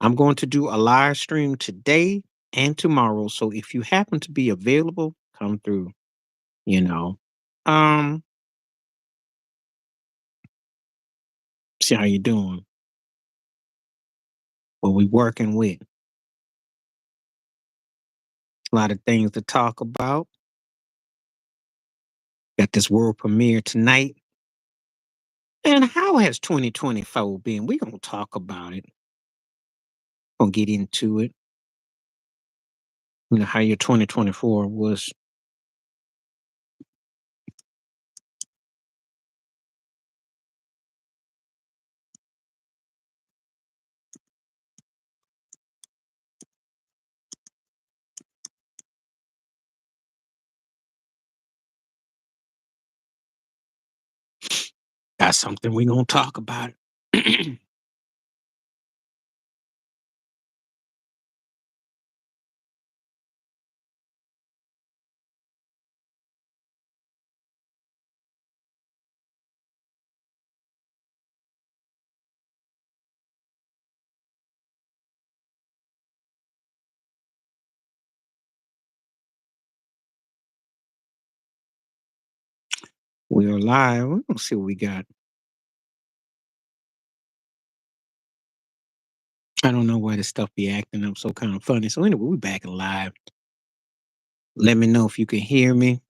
I'm going to do a live stream today and tomorrow. So if you happen to be available, come through, you know. Um, See how you doing. What we working with. A lot of things to talk about. Got this world premiere tonight. And how has 2024 been? We're gonna talk about it. Gonna get into it. You know, how your 2024 was. Got something we gonna talk about it. We are live. We're gonna see what we got. I don't know why this stuff be acting up so kind of funny. So anyway, we back live. Let me know if you can hear me.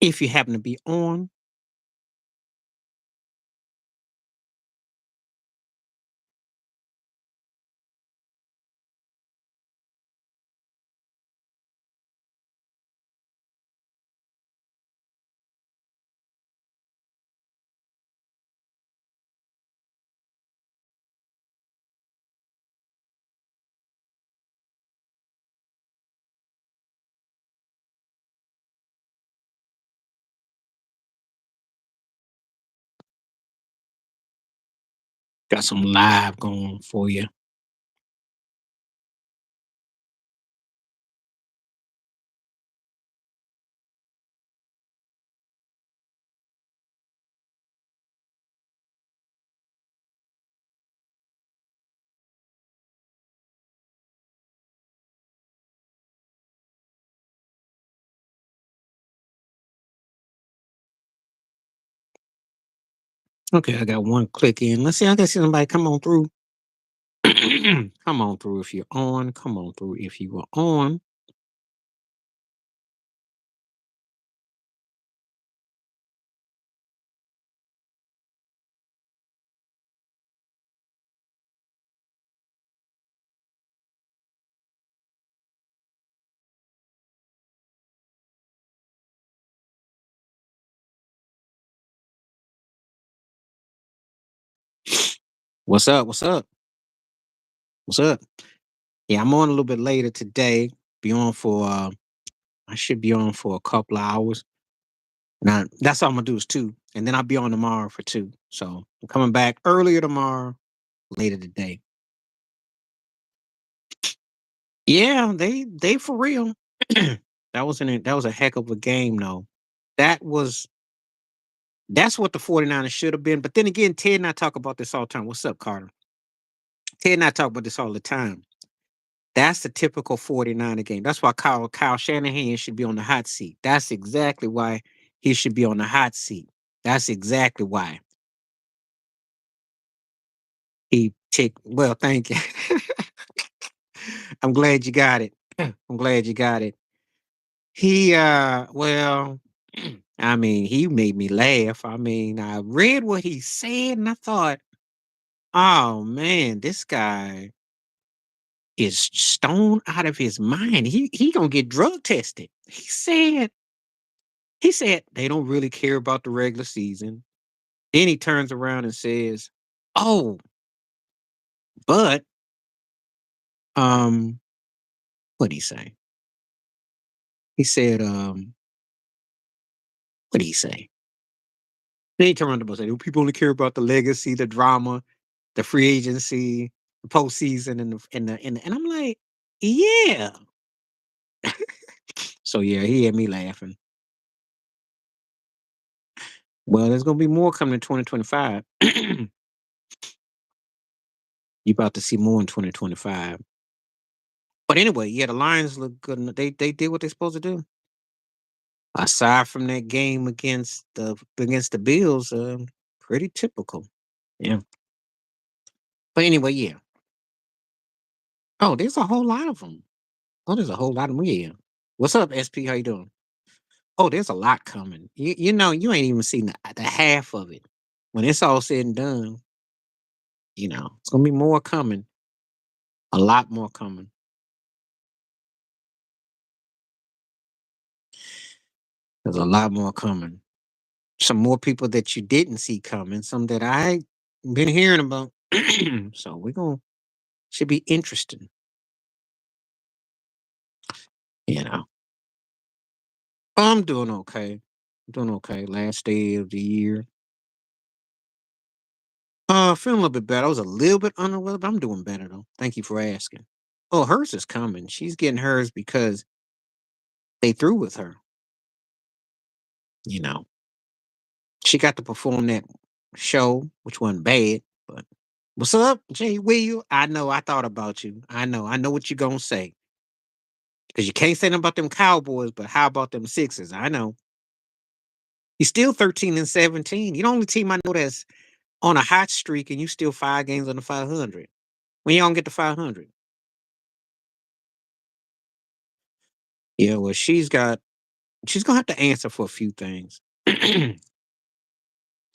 If you happen to be on, got some live going for you. Okay, I got one click in. Let's see. I can see somebody come on through. Come on through if you're on. Come on through if you are on. What's up? What's up? What's up? Yeah, I'm on a little bit later today. Be on for I should be on for a couple of hours. Now that's all I'm gonna do is two. And then I'll be on tomorrow for two. So I'm coming back earlier tomorrow, later today. Yeah, they for real. That was a heck of a game though. That was that's what the 49ers should have been. But then again, Ted and I talk about this all the time. What's up, Carter? Ted and I talk about this all the time. That's the typical 49er game. That's why Kyle Shanahan should be on the hot seat. That's exactly why he should be on the hot seat. That's exactly why. Well, thank you. I'm glad you got it. I'm glad you got it. Well, I mean, he made me laugh. I mean, I read what he said and I thought, oh man, this guy is stoned out of his mind. He gonna get drug tested. He said they don't really care about the regular season. Then he turns around and says, "Oh, but um, what did he say? He said, what did he say? Then he turned around and said, people only care about the legacy, the drama, the free agency, the postseason, and I'm like, yeah." So yeah, he had me laughing. Well, there's gonna be more coming in 2025. You about to see more in 2025. But anyway, yeah, the Lions look good. They did what they're supposed to do. Aside from that game against the Bills, pretty typical. Yeah. But anyway, yeah. Oh, there's a whole lot of them. Oh, there's a whole lot of them. Yeah. What's up, SP? How you doing? Oh, there's a lot coming. You ain't even seen the half of it. When it's all said and done, it's gonna be more coming. A lot more coming. There's a lot more coming. Some more people that you didn't see coming. Some that I been hearing about. So we're gonna should be interesting. You know. I'm doing okay. Doing okay. Last day of the year. Feeling a little bit better. I was a little bit under the weather, but I'm doing better though. Thank you for asking. Oh, hers is coming. She's getting hers because they through with her. You know, she got to perform that show, which wasn't bad. But what's up, Jay Will? I know. I thought about you. I know. I know what you're gonna say because you can't say nothing about them Cowboys. But how about them Sixers? I know. He's still 13-17. You're the only team I know that's on a hot streak, and you still 5 games under 500. When you don't get to 500. Yeah, well, she's gonna have to answer for a few things. She's gonna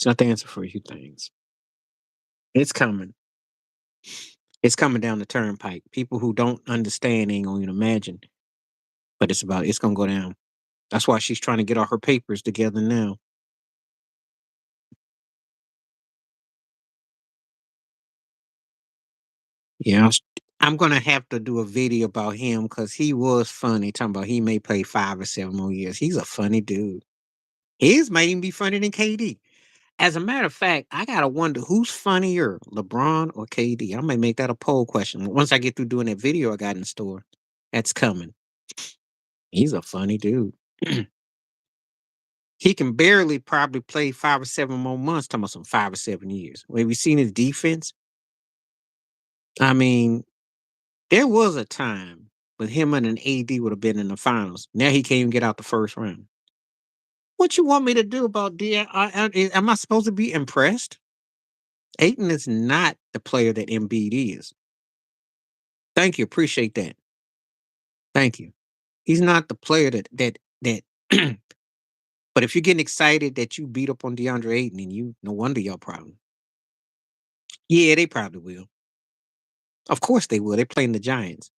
have to answer for a few things. It's coming. It's coming down the turnpike. People who don't understand ain't gonna even imagine. But it's gonna go down. That's why she's trying to get all her papers together now. Yeah, I'm gonna have to do a video about him because he was funny. Talking about he may play 5 or 7 more years. He's a funny dude. His might even be funnier than KD. As a matter of fact, I gotta wonder who's funnier, LeBron or KD. I might make that a poll question once I get through doing that video I got in the store. That's coming. He's a funny dude. He can barely probably play 5 or 7 more months. Talking about some 5 or 7 years. Have you seen his defense? I mean, there was a time when him and an AD would have been in the finals. Now he can't even get out the first round. What you want me to do about am I supposed to be impressed? Aiton is not the player that Embiid is. Thank you. Appreciate that. Thank you. He's not the player that but if you're getting excited that you beat up on DeAndre Ayton, then no wonder y'all problem. Yeah, they probably will. Of course they will. They're playing the Giants.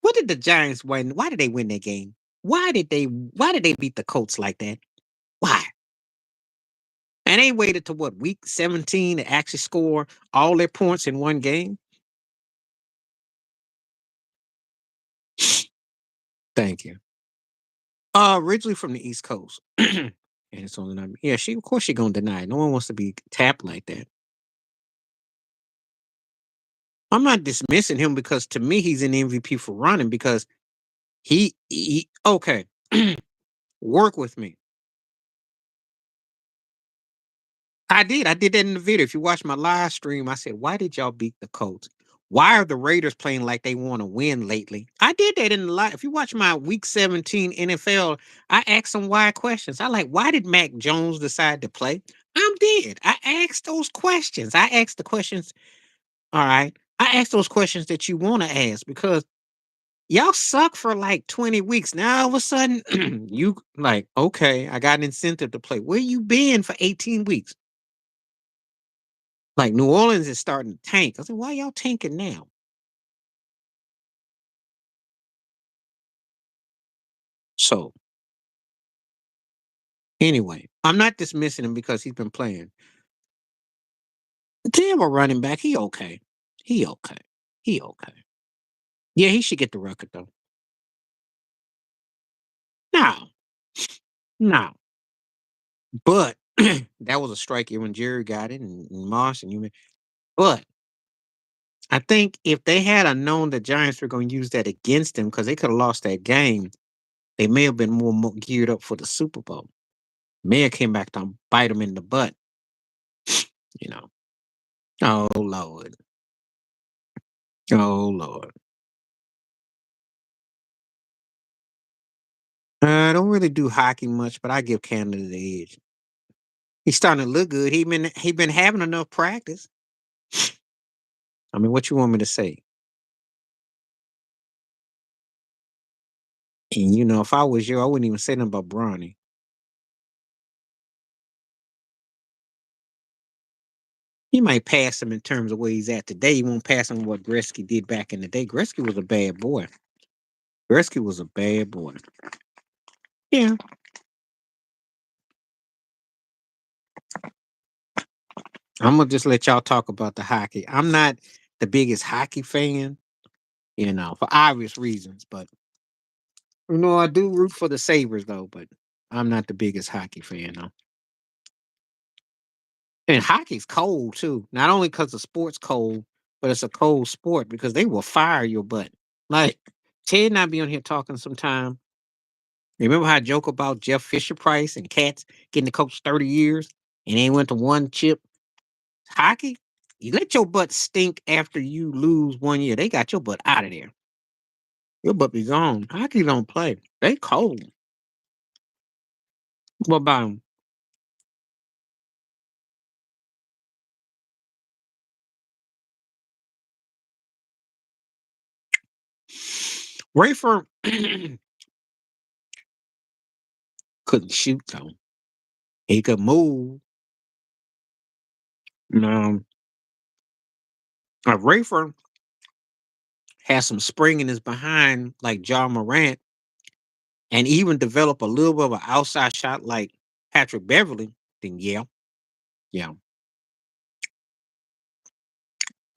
What did the Giants win? Why did they win that game? Why did they beat the Colts like that? Why? And they waited to what, week 17 to actually score all their points in one game? Thank you. Originally from the East Coast. And it's only not yeah, of course she gonna deny it. No one wants to be tapped like that. I'm not dismissing him because to me he's an MVP for running because he okay. Work with me. I did. I did that in the video. If you watch my live stream, I said, why did y'all beat the Colts? Why are the Raiders playing like they want to win lately? I did that in the live. If you watch my week 17 NFL, I asked some why questions. I like, why did Mac Jones decide to play? I'm dead. I asked those questions. I asked the questions. All right. I asked those questions that you want to ask because y'all suck for like 20 weeks. Now all of a sudden, you like, okay, I got an incentive to play. Where you been for 18 weeks? Like New Orleans is starting to tank. I said, why y'all tanking now? So anyway, I'm not dismissing him because he's been playing. Damn a running back. He okay. He okay. He okay. Yeah, he should get the record though. No, no. But that was a strike year when Jerry got it and Moss and you. But I think if they had a known the Giants were going to use that against them because they could have lost that game, they may have been more geared up for the Super Bowl. May have came back to bite them in the butt. You know. Oh Lord. Oh Lord. I don't really do hockey much, but I give Canada the edge. He's starting to look good. He been having enough practice. I mean, what you want me to say? And if I was you, I wouldn't even say nothing about Bronny. He might pass him in terms of where he's at today. He won't pass him what Gretzky did back in the day. Gretzky was a bad boy. Gretzky was a bad boy. Yeah. I'm gonna just let y'all talk about the hockey. I'm not the biggest hockey fan, for obvious reasons, but I do root for the Sabres though, but I'm not the biggest hockey fan though. And hockey's cold too. Not only because the sport's cold, but it's a cold sport because they will fire your butt. Like Ted and I be on here talking sometime. Remember how I joke about Jeff Fisher Price and Cats getting the coach 30 years and they went to one chip? Hockey, you let your butt stink after you lose 1 year. They got your butt out of there. Your butt be gone. Hockey don't play. They cold. What about 'em? Rayford couldn't shoot though. He could move. Um, Rayford has some spring in his behind like John Morant and even develop a little bit of an outside shot like Patrick Beverly, then yeah. Yeah.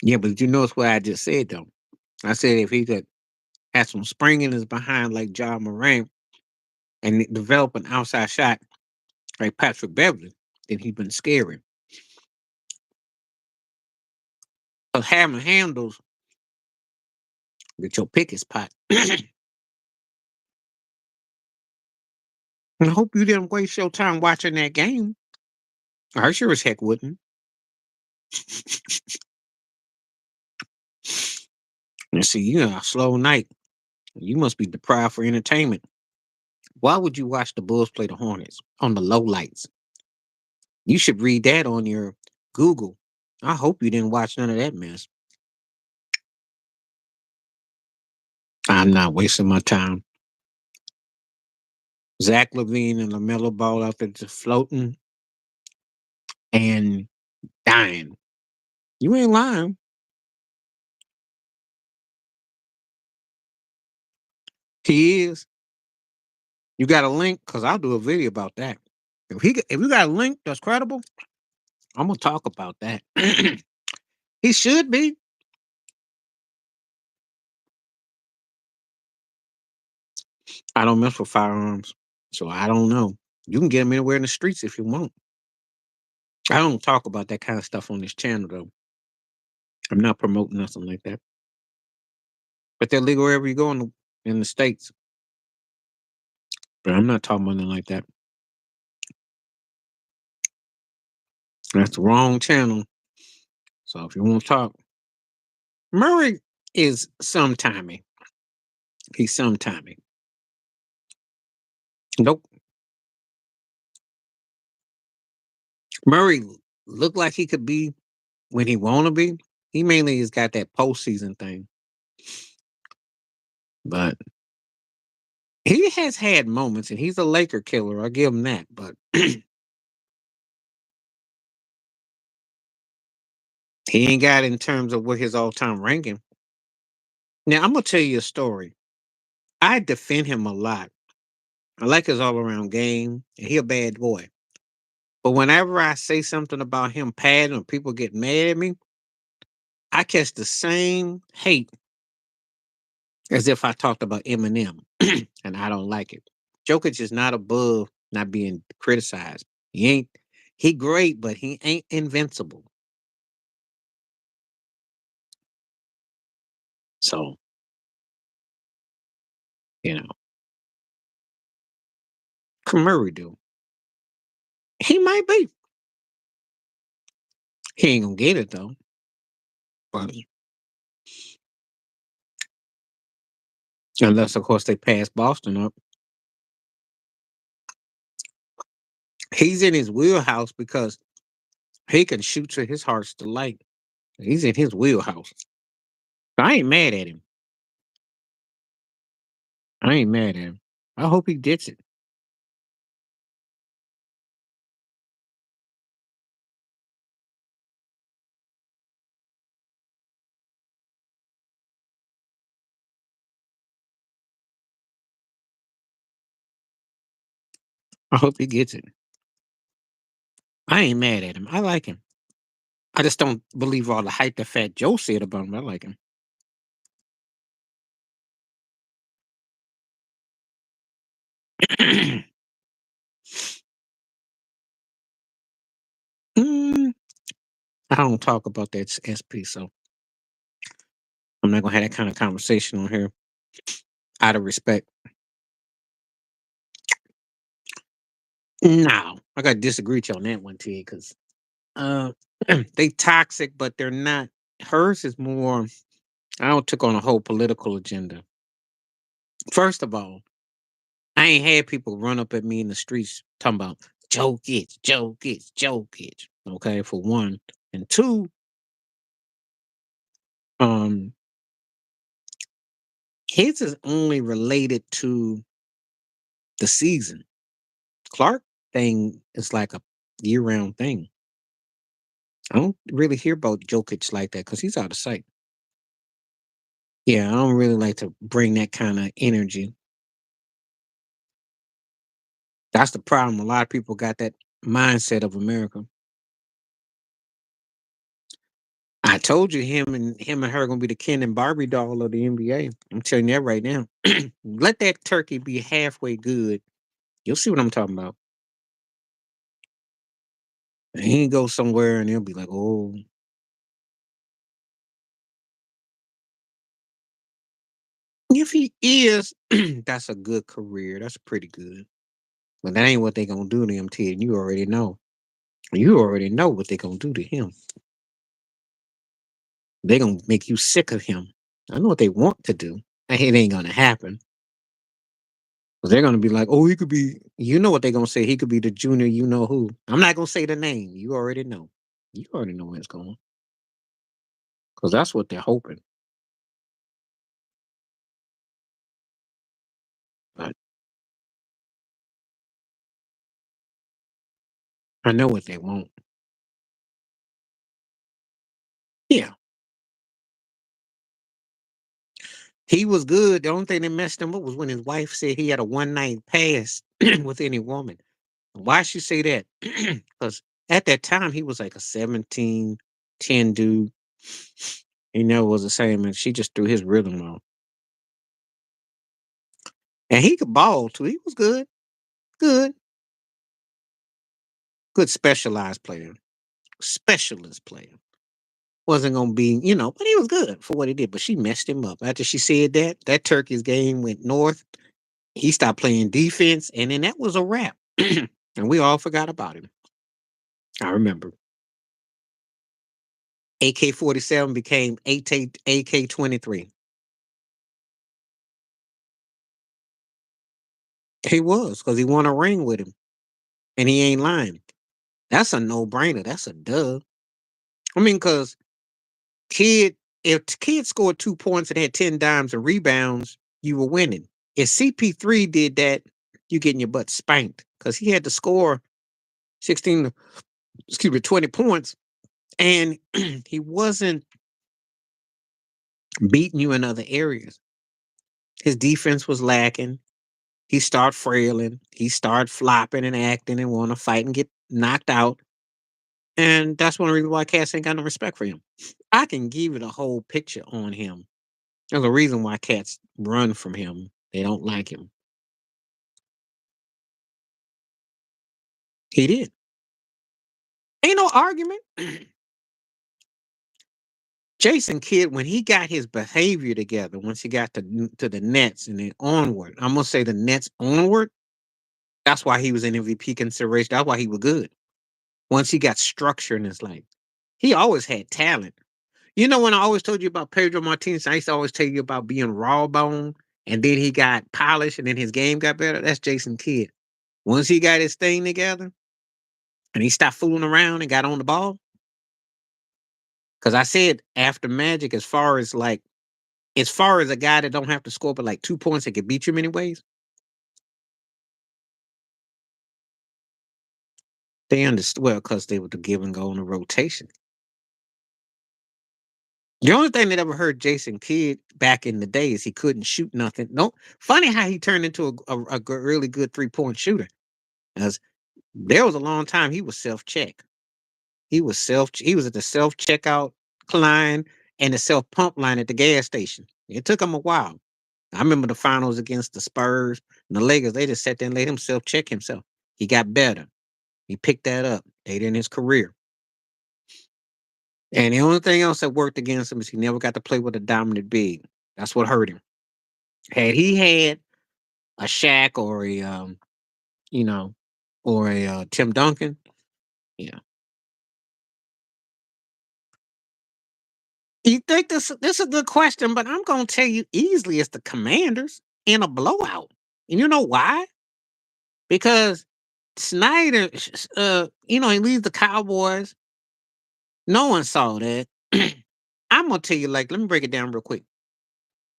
Yeah, but you notice what I just said though. I said if he could have some spring in his behind like John Morant and develop an outside shot like Patrick Beverly, then he been scary. Because having handles with your pick is pot. I hope you didn't waste your time watching that game. I sure as heck wouldn't. And see, you got a slow night. You must be deprived for entertainment. Why would you watch the Bulls play the Hornets on the low lights? You should read that on your Google. I hope you didn't watch none of that mess. I'm not wasting my time. Zach Levine and LaMelo Ball out there just floating and dying. You ain't lying. He is. You got a link? Because I'll do a video about that. If you got a link that's credible, I'm gonna talk about that. He should be. I don't mess with firearms, so I don't know. You can get them anywhere in the streets if you want. I don't talk about that kind of stuff on this channel though. I'm not promoting nothing like that. But they're legal wherever you go in the states. But I'm not talking about nothing like that. That's the wrong channel. So if you want to talk, Murray is sometimey. He's sometimey. Nope. Murray looked like he could be when he want to be. He mainly has got that postseason thing, but he has had moments, and he's a Laker killer. I'll give him that. But he ain't got it in terms of what his all-time ranking. Now I'm gonna tell you a story. I defend him a lot. I like his all-around game, and he a bad boy. But whenever I say something about him padding or people get mad at me, I catch the same hate as if I talked about Eminem, and I don't like it. Jokic is not above not being criticized. He ain't. He great, but he ain't invincible. So you know, Murray do. He might be. He ain't gonna get it though. But Unless, of course, they pass Boston up. He's in his wheelhouse because he can shoot to his heart's delight. He's in his wheelhouse. I ain't mad at him. I ain't mad at him. I hope he gets it. I hope he gets it. I ain't mad at him. I like him. I just don't believe all the hype that Fat Joe said about him. I like him. Mm, I don't talk about that SP, so I'm not gonna have that kind of conversation on here out of respect. No, I gotta disagree with you on that one, T, because uh, they toxic, but they're not. Hers is more. I don't took on a whole political agenda. First of all, I ain't had people run up at me in the streets talking about Joe gets, Joe gets, Joe gets. Okay, for one, and two, um, his is only related to the season. Clark thing is like a year round thing. I don't really hear about Jokic like that because he's out of sight. Yeah, I don't really like to bring that kind of energy. That's the problem. A lot of people got that mindset of America. I told you him and her gonna be the Ken and Barbie doll of the NBA. I'm telling you that right now. Let that turkey be halfway good. You'll see what I'm talking about. And he go somewhere and they'll be like, oh, if he is, that's a good career. That's pretty good. But that ain't what they gonna do to him, Ted. You already know. You already know what they gonna do to him. They gonna make you sick of him. I know what they want to do. And it ain't gonna happen. 'Cause they're gonna be like, oh, he could be. You know what they're gonna say? He could be the junior. You know who? I'm not gonna say the name. You already know. You already know where it's going. Because that's what they're hoping. But I know what they want. Yeah, he was good. The only thing that messed him up was when his wife said he had a one night pass with any woman. Why she say that? Because at that time he was like a 17, 10 dude. He never was the same, and she just threw his rhythm off. And he could ball too. He was good, good, good specialized player, specialist player. Wasn't gonna be, but he was good for what he did. But she messed him up. After she said that, that Turkey's game went north. He stopped playing defense, and then that was a wrap. And we all forgot about him. I remember. AK-47 became AK-23. He was because he won a ring with him, and he ain't lying. That's a no brainer. That's a dub. I mean, because kid, if kid scored 2 points and had 10 dimes and rebounds, you were winning. If CP3 did that, you getting your butt spanked because he had to score 16, excuse me, 20 points, and he wasn't beating you in other areas. His defense was lacking. He started frailing. He started flopping and acting and want to fight and get knocked out. And that's one reason why cats ain't got no respect for him. I can give you the whole picture on him. There's a reason why cats run from him. They don't like him. He did. Ain't no argument. Jason Kidd, when he got his behavior together, once he got to the Nets and then onward, I'm gonna say the Nets onward. That's why he was in MVP consideration. That's why he was good. Once he got structure in his life, he always had talent. You know, when I always told you about Pedro Martinez, I used to always tell you about being raw bone and then he got polished, and then his game got better. That's Jason Kidd. Once he got his thing together, and he stopped fooling around and got on the ball. Because I said after Magic, as far as a guy that don't have to score but like 2 points that can beat you many ways, they understood well because they were the give and go on the rotation. The only thing that ever hurt Jason Kidd back in the day is he couldn't shoot nothing. No, funny how he turned into a really good 3-point shooter. As there was a long time he was self check. He was at the self checkout line and the self pump line at the gas station. It took him a while. I remember the finals against the Spurs and the Lakers. They just sat there and let him self check himself. He got better. He picked that up later in his career. And the only thing else that worked against him is he never got to play with a dominant big. That's what hurt him. Had he had a Shaq or a you know, or a Tim Duncan, yeah. You think this is a good question, but I'm gonna tell you easily it's the Commanders in a blowout. And you know why? Because Snyder, he leaves the Cowboys. No one saw that. I'm gonna tell you, like, let me break it down real quick.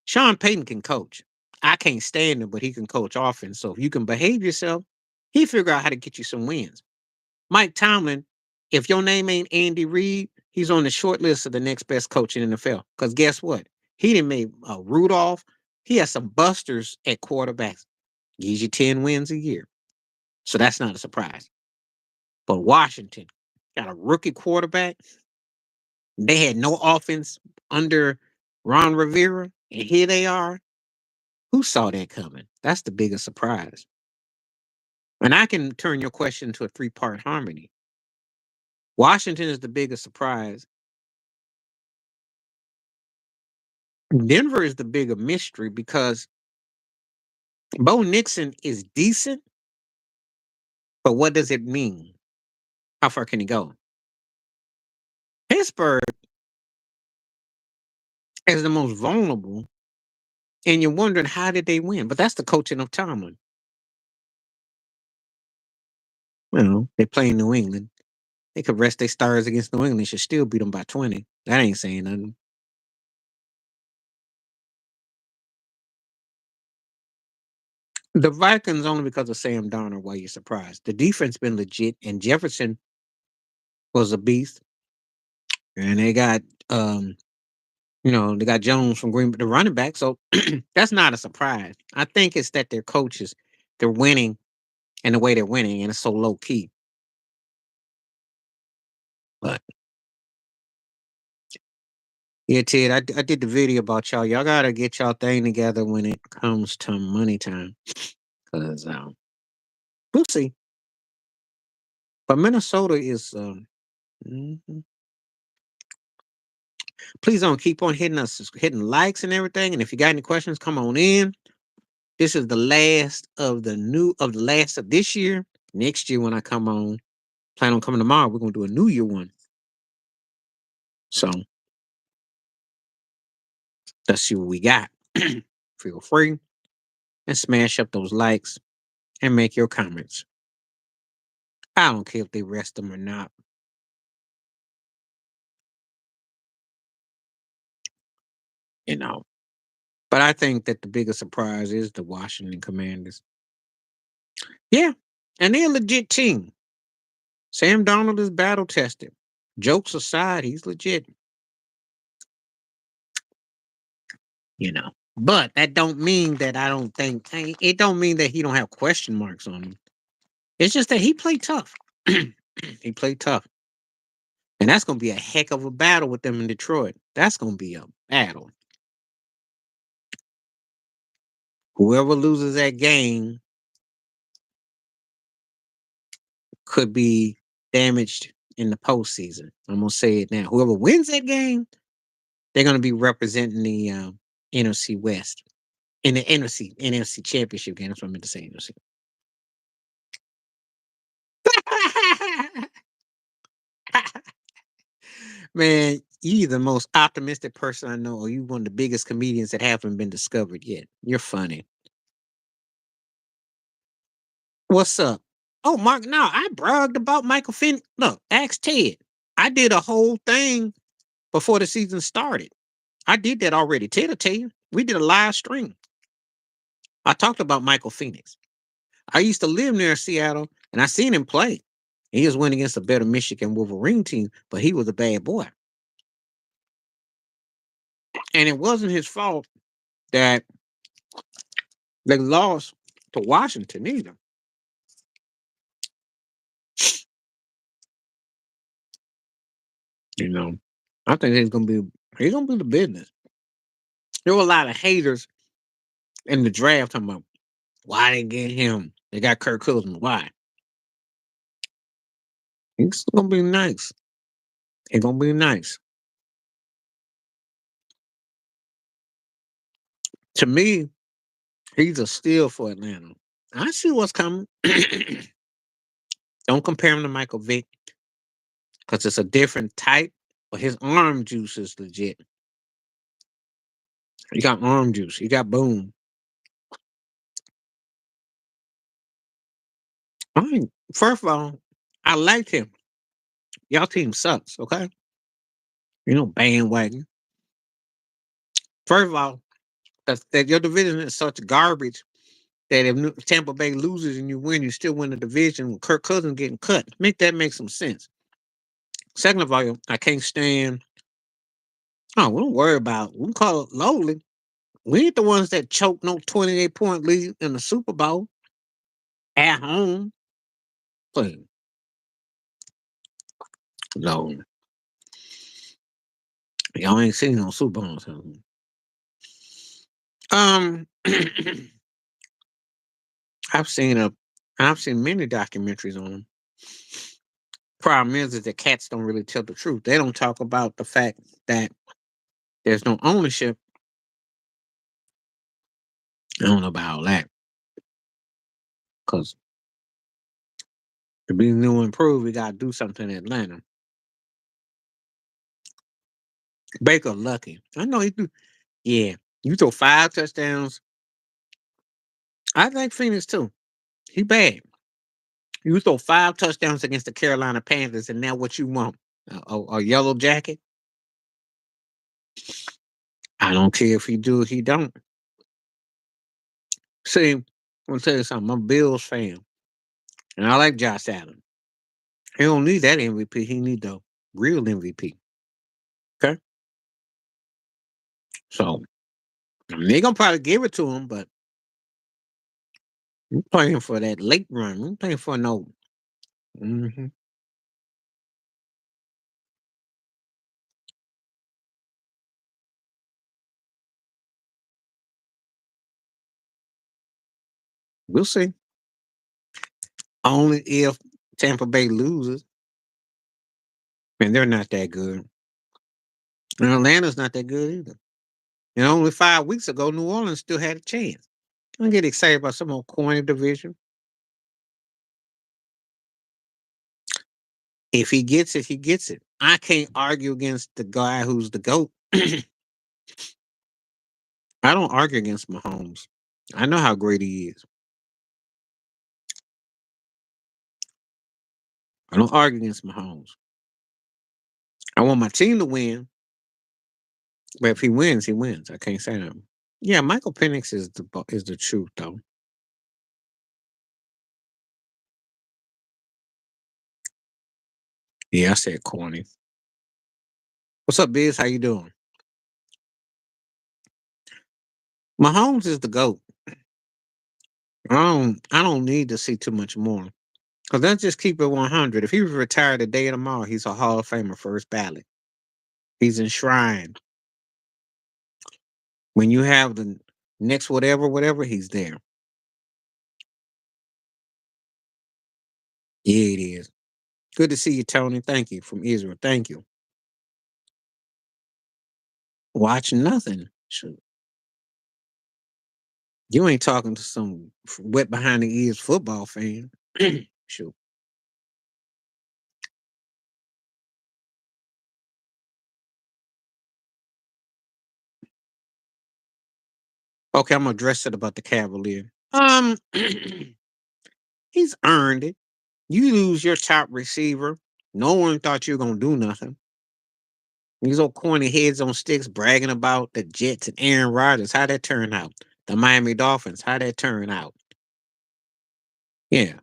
Sean Payton can coach. I can't stand him, but he can coach offense. So if you can behave yourself, he figure out how to get you some wins. Mike Tomlin, if your name ain't Andy Reid, he's on the short list of the next best coach in the NFL. Because guess what? He didn't make Rudolph. He has some busters at quarterbacks. Gives you 10 wins a year. So that's not a surprise. But Washington got a rookie quarterback. They had no offense under Ron Rivera. And here they are. Who saw that coming? That's the biggest surprise. And I can turn your question to a three-part harmony. Washington is the biggest surprise. Denver is the bigger mystery because Bo Nixon is decent, but what does it mean? How far can he go? Pittsburgh is the most vulnerable, and you're wondering how did they win? But that's the coaching of Tomlin. They play in New England. They could rest their stars against New England. They should still beat them by 20. That ain't saying nothing. The Vikings only because of Sam Darnold. Why you surprised? The defense been legit, and Jefferson was a beast. And they got they got Jones from Green Bay, the running back. So that's not a surprise. I think it's that their coaches, they're winning and the way they're winning, and it's so low key. But yeah, Ted, I did the video about y'all. Y'all gotta get y'all thing together when it comes to money time. Cause we'll see. But Minnesota is mhm. Please don't keep on hitting likes and everything. And if you got any questions, come on in. This is the last of this year. Next year when I come on, plan on coming tomorrow, we're gonna do a New Year one. So let's see what we got. Feel free and smash up those likes and make your comments. I don't care if they rest them or not. You know. But I think that the biggest surprise is the Washington Commanders. Yeah. And they're a legit team. Sam Donald is battle tested. Jokes aside, he's legit. You know. But that don't mean that I don't think it don't mean that he don't have question marks on him. It's just that he played tough. He played tough. And that's gonna be a heck of a battle with them in Detroit. That's gonna be a battle. Whoever loses that game could be damaged in the postseason. I'm gonna say it now. Whoever wins that game, they're gonna be representing the NFC West in the NFC Championship game. That's what I meant to say. NFC. Man, You the most optimistic person I know, or you one of the biggest comedians that haven't been discovered yet. You're funny. What's up? Oh, Mark, no, I bragged about Michael Finn. Look, ask Ted. I did a whole thing before the season started. I did that already. Ted will tell you. We did a live stream. I talked about Michael Phoenix. I used to live near Seattle, and I seen him play. He was winning against a better Michigan Wolverine team, but he was a bad boy. And it wasn't his fault that they lost to Washington either. You know, I think he's gonna be the business. There were a lot of haters in the draft talking about why they get him. They got Kirk Cousins. Why? It's gonna be nice. It's gonna be nice. To me, he's a steal for Atlanta. I see what's coming. Don't compare him to Michael Vick because it's a different type, but his arm juice is legit. He got arm juice. He got boom. I mean, first of all, I liked him. Y'all team sucks, okay? You know, bandwagon. First of all, that your division is such garbage that if Tampa Bay loses and you win, you still win the division with Kirk Cousins getting cut. Make some sense. Second of all, I can't stand. Oh, we don't worry about. We can call it lowly. We ain't the ones that choked no 28-point lead in the Super Bowl at home. But no, y'all ain't seen no Super Bowls. I've seen a, I've seen many documentaries on them. Problem is that cats don't really tell the truth. They don't talk about the fact that there's no ownership. I don't know about all that because to be new and improved, we got to do something in Atlanta. Baker lucky. I know he do. Yeah, you throw 5 touchdowns. I think Phoenix too. He bad. You throw 5 touchdowns against the Carolina Panthers, and now what you want? A yellow jacket? I don't care if he do or he don't. See, I'm gonna tell you something. I'm a Bills fan, and I like Josh Allen. He don't need that MVP. He need the real MVP. Okay, so I mean, they gonna probably give it to him, but I'm playing for that late run. I'm playing for no. hmm We'll see. Only if Tampa Bay loses, and they're not that good. And Atlanta's not that good either. And only 5 weeks ago, New Orleans still had a chance. Don't get excited about some old corny division. If he gets it, he gets it. I can't argue against the guy who's the GOAT. I don't argue against Mahomes. I know how great he is. I don't argue against Mahomes. I want my team to win, but if he wins, he wins. I can't say that. Yeah, Michael Penix is the truth though. Yeah, I said corny. What's up, Biz? How you doing? Mahomes is the GOAT. I don't need to see too much more. Cause let's just keep it 100. If he was retired today or tomorrow, he's a Hall of Famer first ballot. He's enshrined. When you have the next whatever, he's there. Yeah, it is. Good to see you, Tony. Thank you from Israel. Thank you. Watch nothing. Shoot. You ain't talking to some wet behind the ears football fan. Shoot. Okay, I'm gonna address it about the Cavalier. He's earned it. You lose your top receiver. No one thought you were gonna do nothing. These old corny heads on sticks bragging about the Jets and Aaron Rodgers. How that turn out? The Miami Dolphins. How that turn out? Yeah.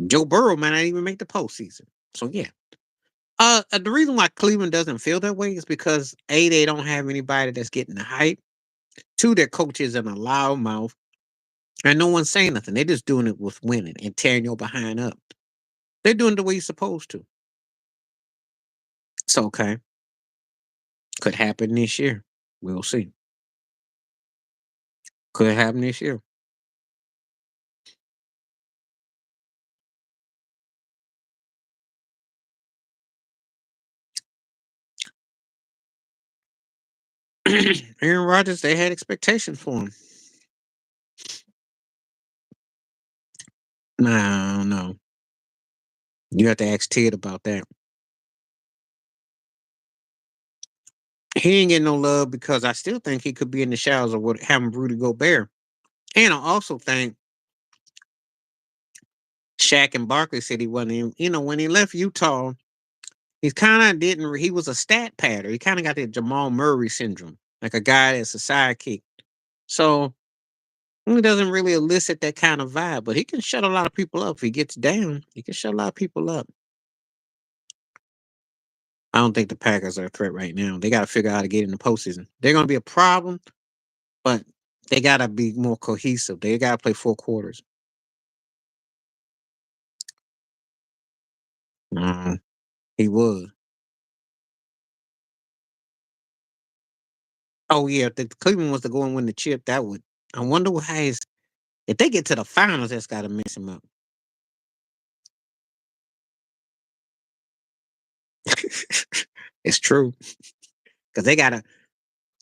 Joe Burrow might not even make the postseason. So yeah. The reason why Cleveland doesn't feel that way is because A, they don't have anybody that's getting the hype. Two, their coach is in a loud mouth, and no one's saying nothing. They're just doing it with winning and tearing your behind up. They're doing it the way you're supposed to. So okay, could happen this year. We'll see. Could happen this year. Aaron Rodgers, they had expectations for him. No, no. You have to ask Ted about that. He ain't getting no love because I still think he could be in the shadows of what having Rudy Gobert. And I also think Shaq and Barkley said he wasn't even, when he left Utah, he kind of didn't, he was a stat padder. He kind of got that Jamal Murray syndrome, like a guy that's a sidekick. So he doesn't really elicit that kind of vibe, but he can shut a lot of people up. If he gets down, he can shut a lot of people up. I don't think the Packers are a threat right now. They got to figure out how to get in the postseason. They're going to be a problem, but they got to be more cohesive. They got to play 4 quarters. He was. Oh yeah, if the Cleveland was to go and win the chip, that would. I wonder how his. If they get to the finals, that's got to mess him up. It's true because they got to.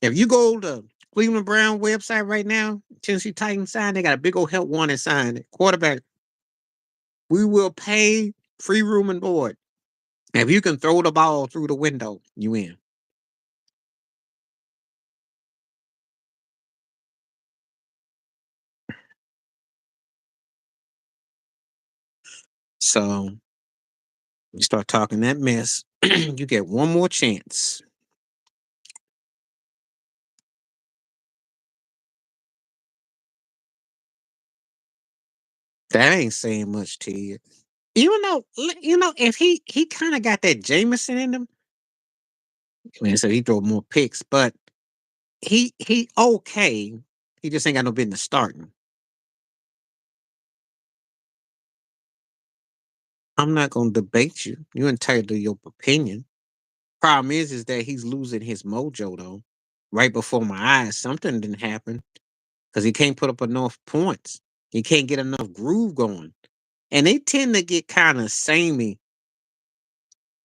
If you go to Cleveland Brown website right now, Tennessee Titans sign, they got a big old help wanted sign. Quarterback, we will pay free room and board. If you can throw the ball through the window, you in. So you start talking that mess, you get one more chance. That ain't saying much to you. If he kind of got that Jameson in him, man, so he throw more picks, but he okay. He just ain't got no business starting. I'm not gonna debate you. You're entitled to your opinion. Problem is that he's losing his mojo though. Right before my eyes, something didn't happen because he can't put up enough points. He can't get enough groove going, and they tend to get kind of samey.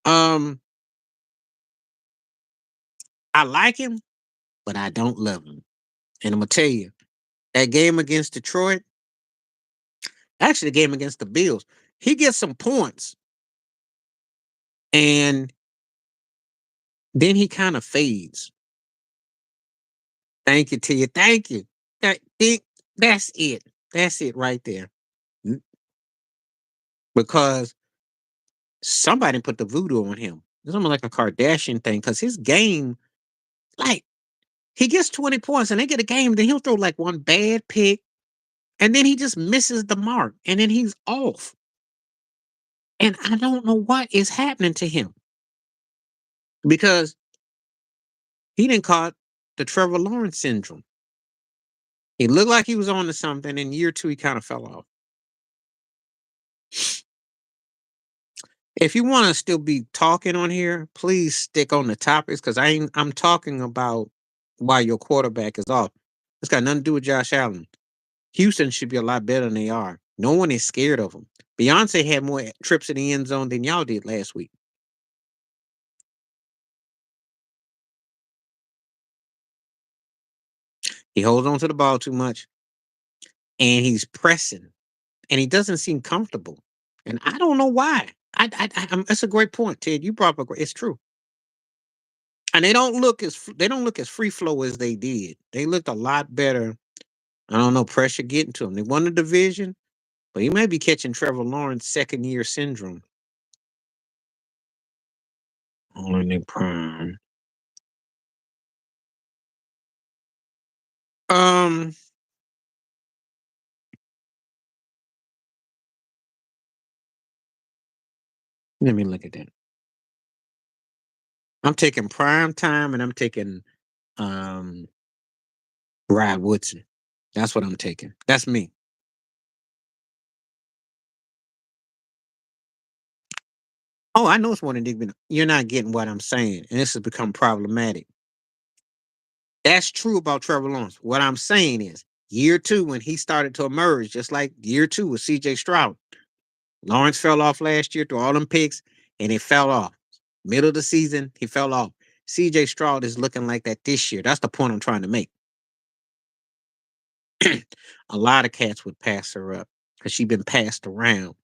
Um, I like him, but I don't love him. And I'm gonna tell you that game against Detroit, actually the game against the Bills, he gets some points, and then he kind of fades. Thank you to you. Thank you. That's it. That's it right there. Mm, Because somebody put the voodoo on him. It's almost like a Kardashian thing. Because his game, like, he gets 20 points and they get a game, then he'll throw like one bad pick, and then he just misses the mark, and then he's off. And I don't know what is happening to him because he didn't caught the Trevor Lawrence syndrome. He looked like he was on to something. In year 2, he kind of fell off. If you want to still be talking on here, please stick on the topics because I'm talking about why your quarterback is off. It's got nothing to do with Josh Allen. Houston should be a lot better than they are. No one is scared of them. Beyonce had more trips in the end zone than y'all did last week. He holds on to the ball too much and he's pressing and he doesn't seem comfortable. And I don't know why. That's a great point, Ted. You brought up it's true. And they don't look as free flow as they did. They looked a lot better. I don't know, pressure getting to them. They won the division, but he may be catching Trevor Lawrence second year syndrome. All in their prime. Um, Let me look at that. I'm taking prime time and I'm taking um Rod Woodson. That's what I'm taking. That's me. Oh, I know it's more than Digby. You're not getting what I'm saying, and this has become problematic. That's true about Trevor Lawrence. What I'm saying is, year two, when he started to emerge, just like year two with CJ Stroud, Lawrence fell off last year through all them picks, and it fell off. Middle of the season, he fell off. CJ Stroud is looking like that this year. That's the point I'm trying to make. A lot of cats would pass her up because she's been passed around.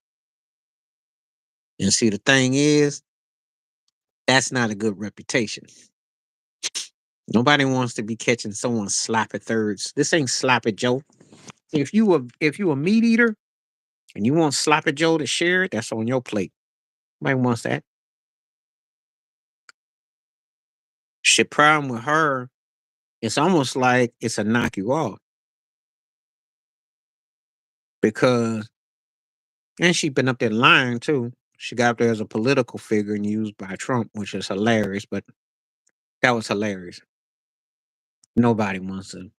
And see, the thing is, that's not a good reputation. Nobody wants to be catching someone's sloppy thirds. This ain't sloppy Joe. If you a meat eater and you want sloppy Joe to share it, that's on your plate. Nobody wants that. Shit, problem with her, it's almost like it's a knock you off because, and she been up there lying too. She got up there as a political figure and used by Trump, which is hilarious. But that was hilarious. Nobody wants to.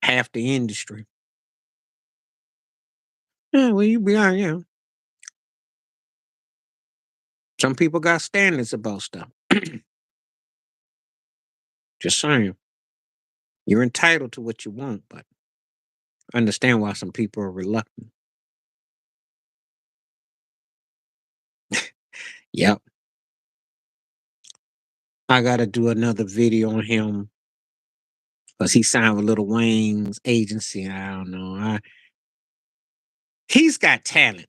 Half the industry. Yeah, well, you be on, some people got standards about stuff. Just saying. You're entitled to what you want, but I understand why some people are reluctant. Yep. I got to do another video on him because he signed with Little Wayne's agency. I don't know. He's got talent.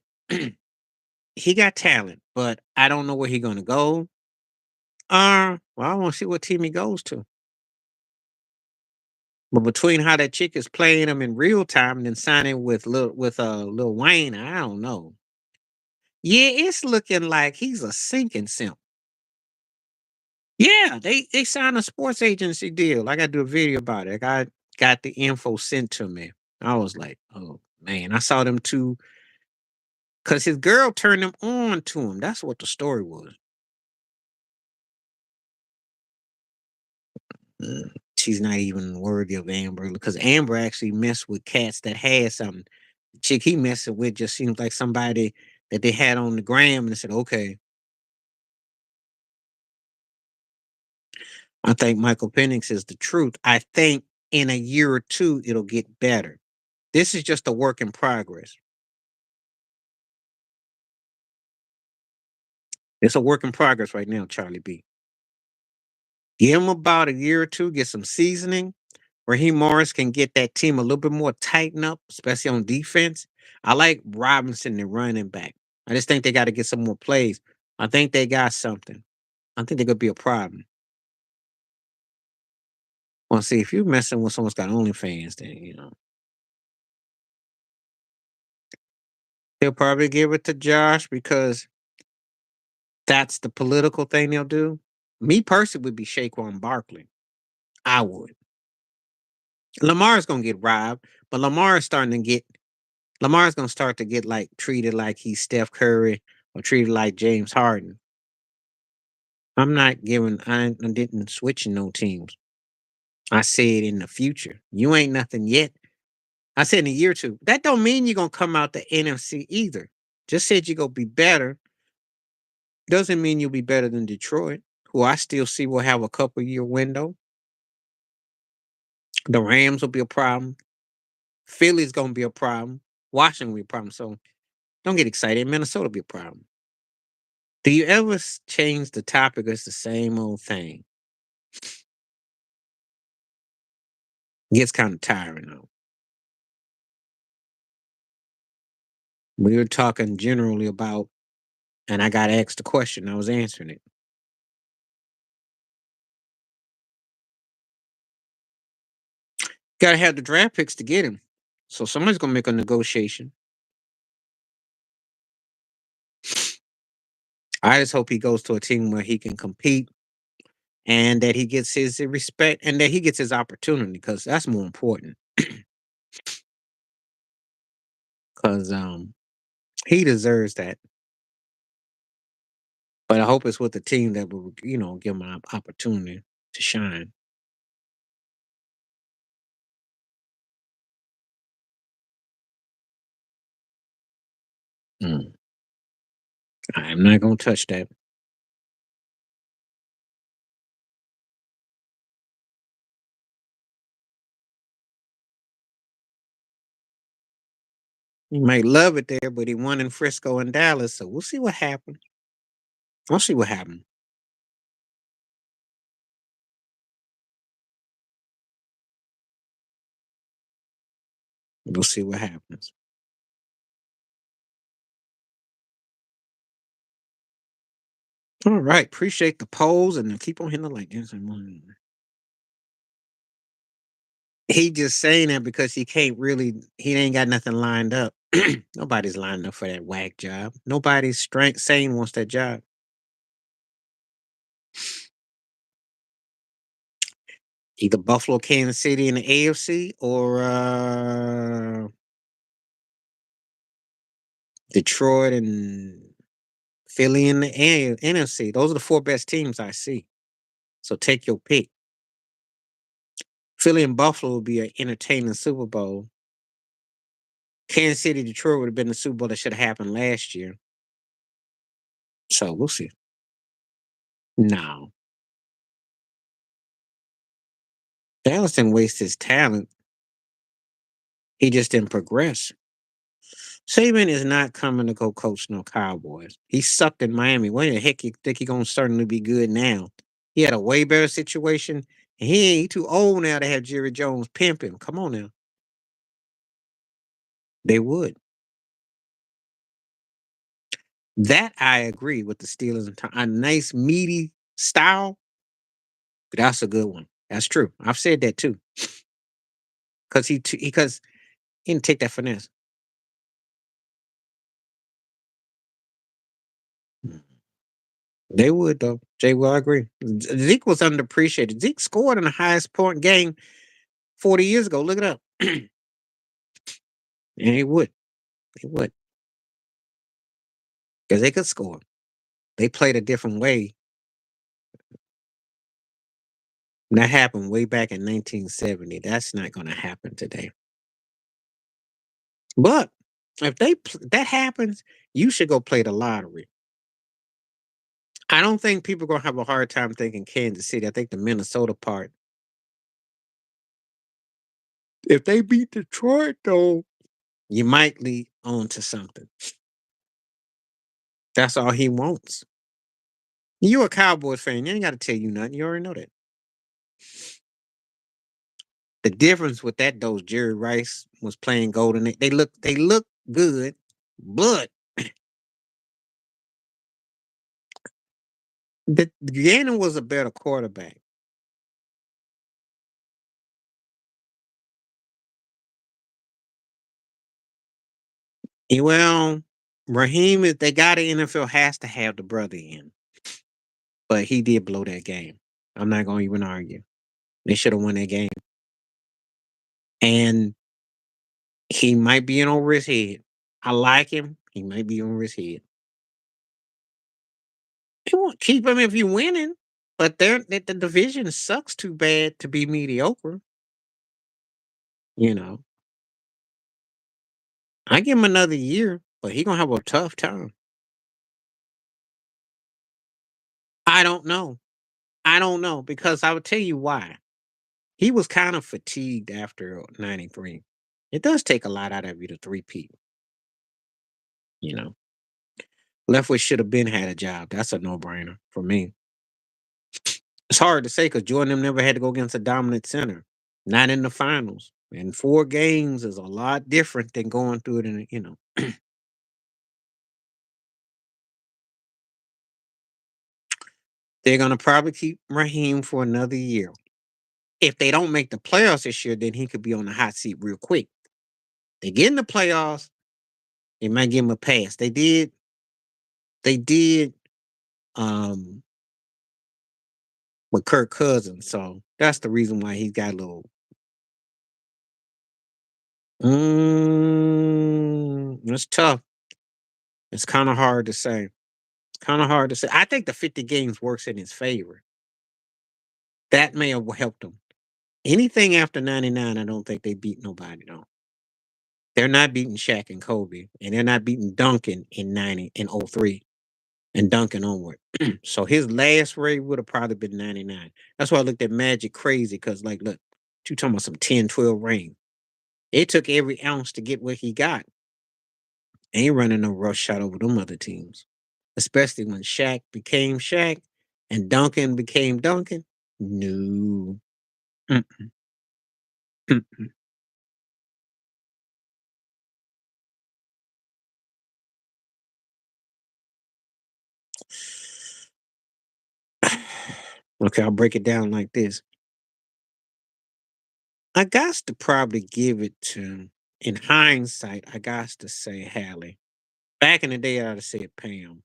He got talent, but I don't know where he's going to go. Well, I want to see what team he goes to. But between how that chick is playing him in real time and then signing with Lil Wayne, I don't know. Yeah, it's looking like he's a sinking simp. Yeah, they signed a sports agency deal. I got to do a video about it. I got the info sent to me. I was like, oh man, I saw them two because his girl turned him on to him. That's what the story was. She's not even worthy of Amber because Amber actually messed with cats that had something. The chick he messing with just seems like somebody that they had on the gram and they said, okay. I think Michael Penix is the truth. I think in a year or two, it'll get better. This is just a work in progress. It's a work in progress right now, Charlie B. Give him about a year or two, get some seasoning. Raheem Morris can get that team a little bit more tightened up, especially on defense. I like Robinson and running back. I just think they got to get some more plays. I think they got something. I think they could be a problem. Well, see, if you're messing with someone's got OnlyFans, then he'll probably give it to Josh because that's the political thing they'll do. Me personally would be Saquon Barkley. I would. Lamar's gonna get robbed, but Lamar's gonna start to get like treated like he's Steph Curry or treated like James Harden. I didn't switch no teams. I said in the future. You ain't nothing yet. I said in a year or two. That don't mean you're gonna come out the NFC either. Just said you're gonna be better. Doesn't mean you'll be better than Detroit, who I still see will have a couple year window. The Rams will be a problem. Philly's gonna be a problem. Washington will be a problem. So don't get excited. Minnesota will be a problem. Do you ever change the topic? It's the same old thing. Gets kind of tiring though. We were talking generally about and I got asked the question. I was answering it. Got to have the draft picks to get him. So somebody's gonna make a negotiation. I just hope he goes to a team where he can compete and that he gets his respect and that he gets his opportunity because that's more important. Because he deserves that. But I hope it's with a team that will, give him an opportunity to shine. Mm. I'm not gonna touch that. He might love it there, but he won in Frisco and Dallas, so we'll see what happens. We'll see what happens. We'll see what happens. All right. Appreciate the polls and keep on hitting the like. He just saying that because he ain't got nothing lined up. Nobody's lined up for that whack job. Nobody's strength saying wants that job. Either Buffalo, Kansas City in the AFC or Detroit and Philly in the NFC. Those are the four best teams I see. So take your pick. Philly and Buffalo will be an entertaining Super Bowl. Kansas City, Detroit would have been the Super Bowl that should have happened last year. So we'll see. No. Dallas didn't waste his talent. He just didn't progress. Saban is not coming to go coach no Cowboys. He sucked in Miami. Why the heck you think he gonna certainly be good now? He had a way better situation. And he too old now to have Jerry Jones pimp him. Come on now. They would. That I agree with the Steelers. A nice meaty style. That's a good one. That's true. I've said that too. Because he didn't take that finesse. They would though. Jay, well, I agree. Zeke was underappreciated. Zeke scored in the highest point game 40 years ago. Look it up. And he would. He would. Because they could score. They played a different way. That happened way back in 1970. That's not going to happen today. But if that happens, you should go play the lottery. I don't think people are going to have a hard time thinking Kansas City. I think the Minnesota part. If they beat Detroit, though, you might lead on to something. That's all he wants. You a Cowboys fan. You ain't got to tell you nothing. You already know that. The difference with that though, Jerry Rice was playing Golden. They look good, but the Gannon was a better quarterback. Well, Raheem is they got an NFL has to have the brother in, but he did blow that game. I'm not gonna even argue. They should have won that game. And he might be in over his head. I like him. He might be over his head. It won't keep him if you're winning. But the division sucks too bad to be mediocre. You know, I give him another year, but he gonna have a tough time. I don't know. I don't know because I would tell you why. He was kind of fatigued after '93. It does take a lot out of you to three-peat. You know, Leftwich should have been had a job. That's a no-brainer for me. It's hard to say because Jordan them never had to go against a dominant center, not in the finals. And 4 games is a lot different than going through it in. They're gonna probably keep Raheem for another year. If they don't make the playoffs this year, then he could be on the hot seat real quick. They get in the playoffs, they might give him a pass. They did um with Kirk Cousins, so that's the reason why he's got a little. It's tough. It's kind of hard to say. Kind of hard to say. I think the 50 games works in his favor. That may have helped him. Anything after 99, I don't think they beat nobody though. They're not beating Shaq and Kobe, and they're not beating Duncan in 90 and '03 and Duncan onward. So his last rate would have probably been 99. That's why I looked at Magic crazy because, like, look, you talking about some 10, 12 ring. It took every ounce to get what he got. Ain't running no rush shot over them other teams, especially when Shaq became Shaq and Duncan became Duncan. No. Mm, mm. Okay, I'll break it down like this. I got to probably give it to, in hindsight, I got to say Hallie. Back in the day, I'd have said Pam.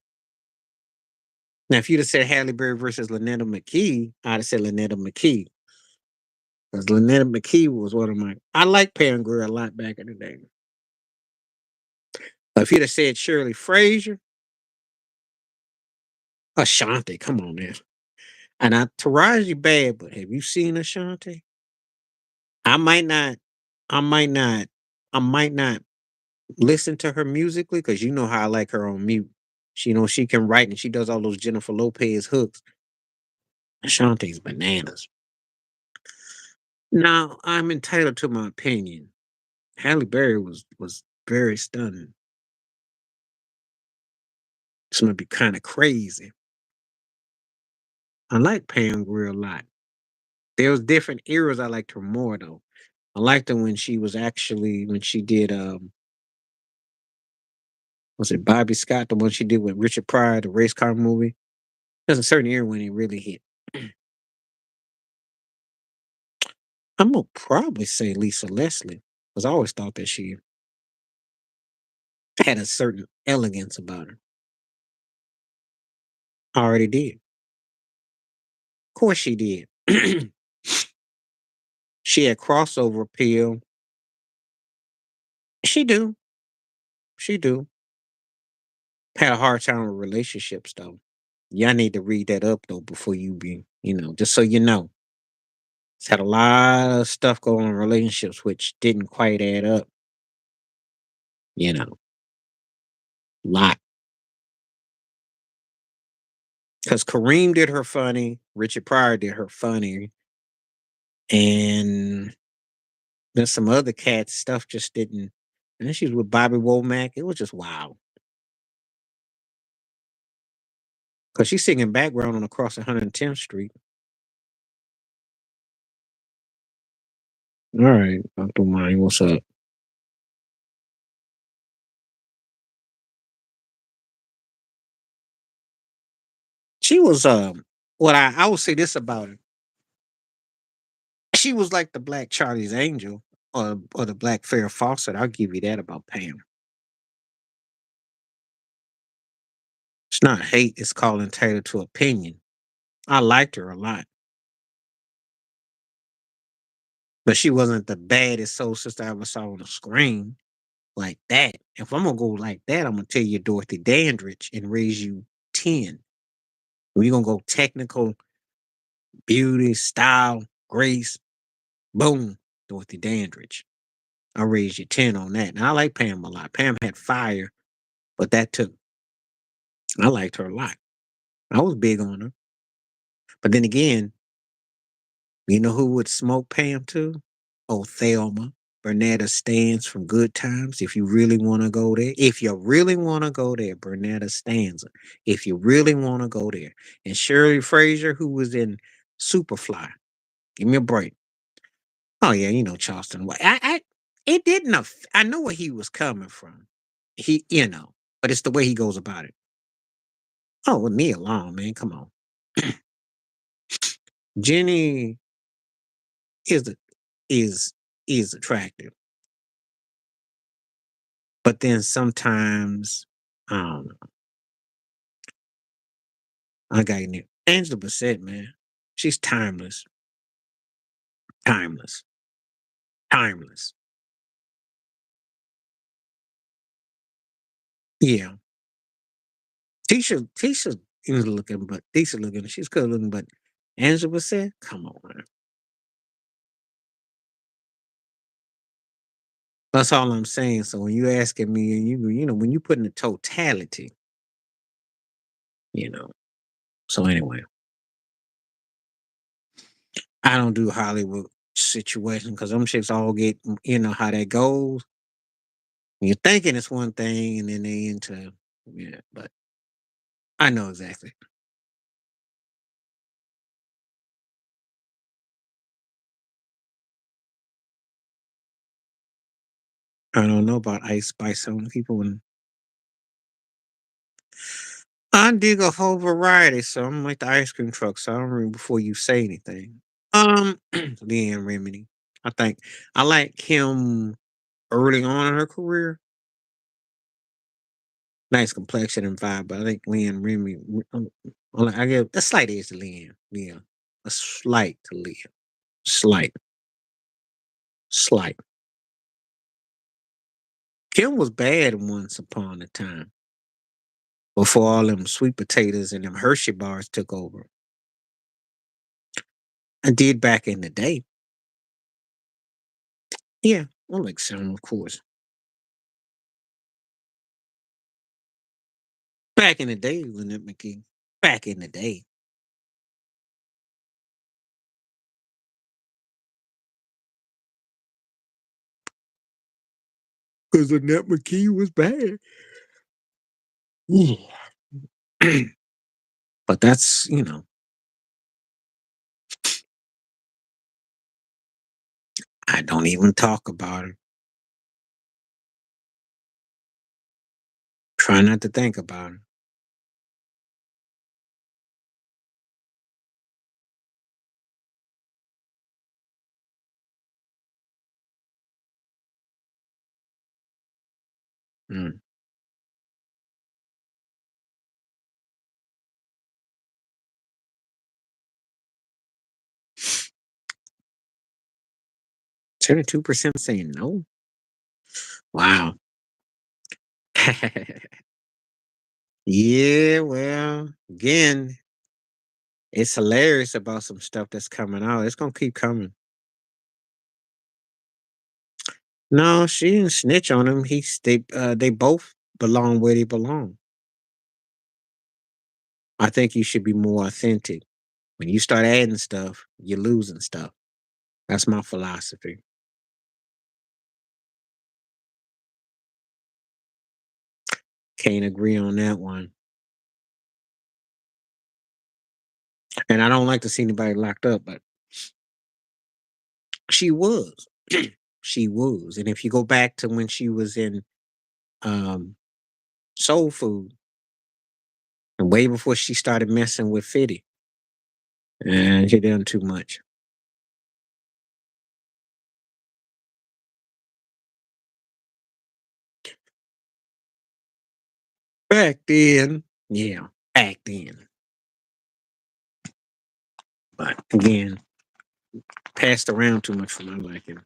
Now, if you'd have said Halle Berry versus Lynetta McKee, I'd have said Lynetta McKee. Because Lynetta McKee was one of my. I like Pam Grier a lot back in the day. But if you'd have said Shirley Frazier, Ashanti, come on now. And Taraji bad, but have you seen Ashanti? I might not, I might not, I might not listen to her musically because you know how I like her on mute. She can write and she does all those Jennifer Lopez hooks. Ashanti's bananas. Now I'm entitled to my opinion. Halle Berry was very stunning. It's gonna be kind of crazy. I like Pam Grier a lot. There was different eras I liked her more though. I liked her when she did was it Bobby Scott, the one she did with Richard Pryor, the race car movie? There's a certain era when it really hit. I'm gonna probably say Lisa Leslie, because I always thought that she had a certain elegance about her. I already did. Of course she did. She had crossover appeal. She do. She do. Had a hard time with relationships though. Y'all need to read that up though before you be, just so you know. It's had a lot of stuff going on in relationships which didn't quite add up, you know. Lot. Because Kareem did her funny, Richard Pryor did her funny, and there's some other cats stuff just didn't. And then she was with Bobby Womack. It was just wow. Because she's singing background on Across 110th Street. All right, Dr. Mine, what's up? She was what I would say this about her. She was like the black Charlie's Angel or the black Farrah Fawcett. I'll give you that about Pam. It's not hate, it's called entitled to opinion. I liked her a lot. But she wasn't the baddest soul sister I ever saw on the screen like that. If I'm gonna go like that, I'm gonna tell you Dorothy Dandridge and raise you 10. We're gonna go technical, beauty, style, grace, boom, Dorothy Dandridge. I raise you 10 on that. And I like Pam a lot. Pam had fire, but that took I liked her a lot. I was big on her. But then again, you know who would smoke Pam too? Oh, Thelma. Bernetta Stans from Good Times. If you really want to go there, if you really want to go there, Bernetta Stanza. If you really want to go there, and Shirley Frazier, who was in Superfly. Give me a break. Oh yeah, you know Charleston White. It didn't. I know where he was coming from. But it's the way he goes about it. Oh, well, Nia Long, man, come on. Jenny is is is attractive, but then sometimes um I got you. Angela Bassett, man, she's timeless, timeless, timeless. Yeah, Tisha is looking, but decent looking. She's good looking, but Angela Bassett, come on, man. That's all I'm saying. So when you asking me, and when you put in the totality, you know. So anyway, I don't do Hollywood situation because them chicks all get, how that goes. You're thinking it's one thing, and then they into, yeah. But I know exactly. I don't know about Ice Spice. Some people, and I dig a whole variety. So I'm like the ice cream truck. So I don't read before you say anything. Leanne Remini. I think I like him early on in her career. Nice complexion and vibe, but I think Leanne Remy. I give a slight edge to Leanne. Yeah, a slight to Leah. Slight, slight. Kim was bad once upon a time before all them sweet potatoes and them Hershey bars took over. I did back in the day. Yeah, I like some, of course. Back in the day, Lynette McKee. Back in the day, because Lynette McKee was bad. Yeah. But that's I don't even talk about it. Try not to think about it. Mm. 72% saying no. Wow. Yeah, well, again, it's hilarious about some stuff that's coming out. It's gonna keep coming. No, she didn't snitch on him. They both belong where they belong. I think you should be more authentic. When you start adding stuff, you're losing stuff. That's my philosophy. Can't agree on that one. And I don't like to see anybody locked up, but she was. She was. And if you go back to when she was in um Soul Food, and way before she started messing with Fitty, and she done too much. Back then, yeah, back then. But again, passed around too much for my liking.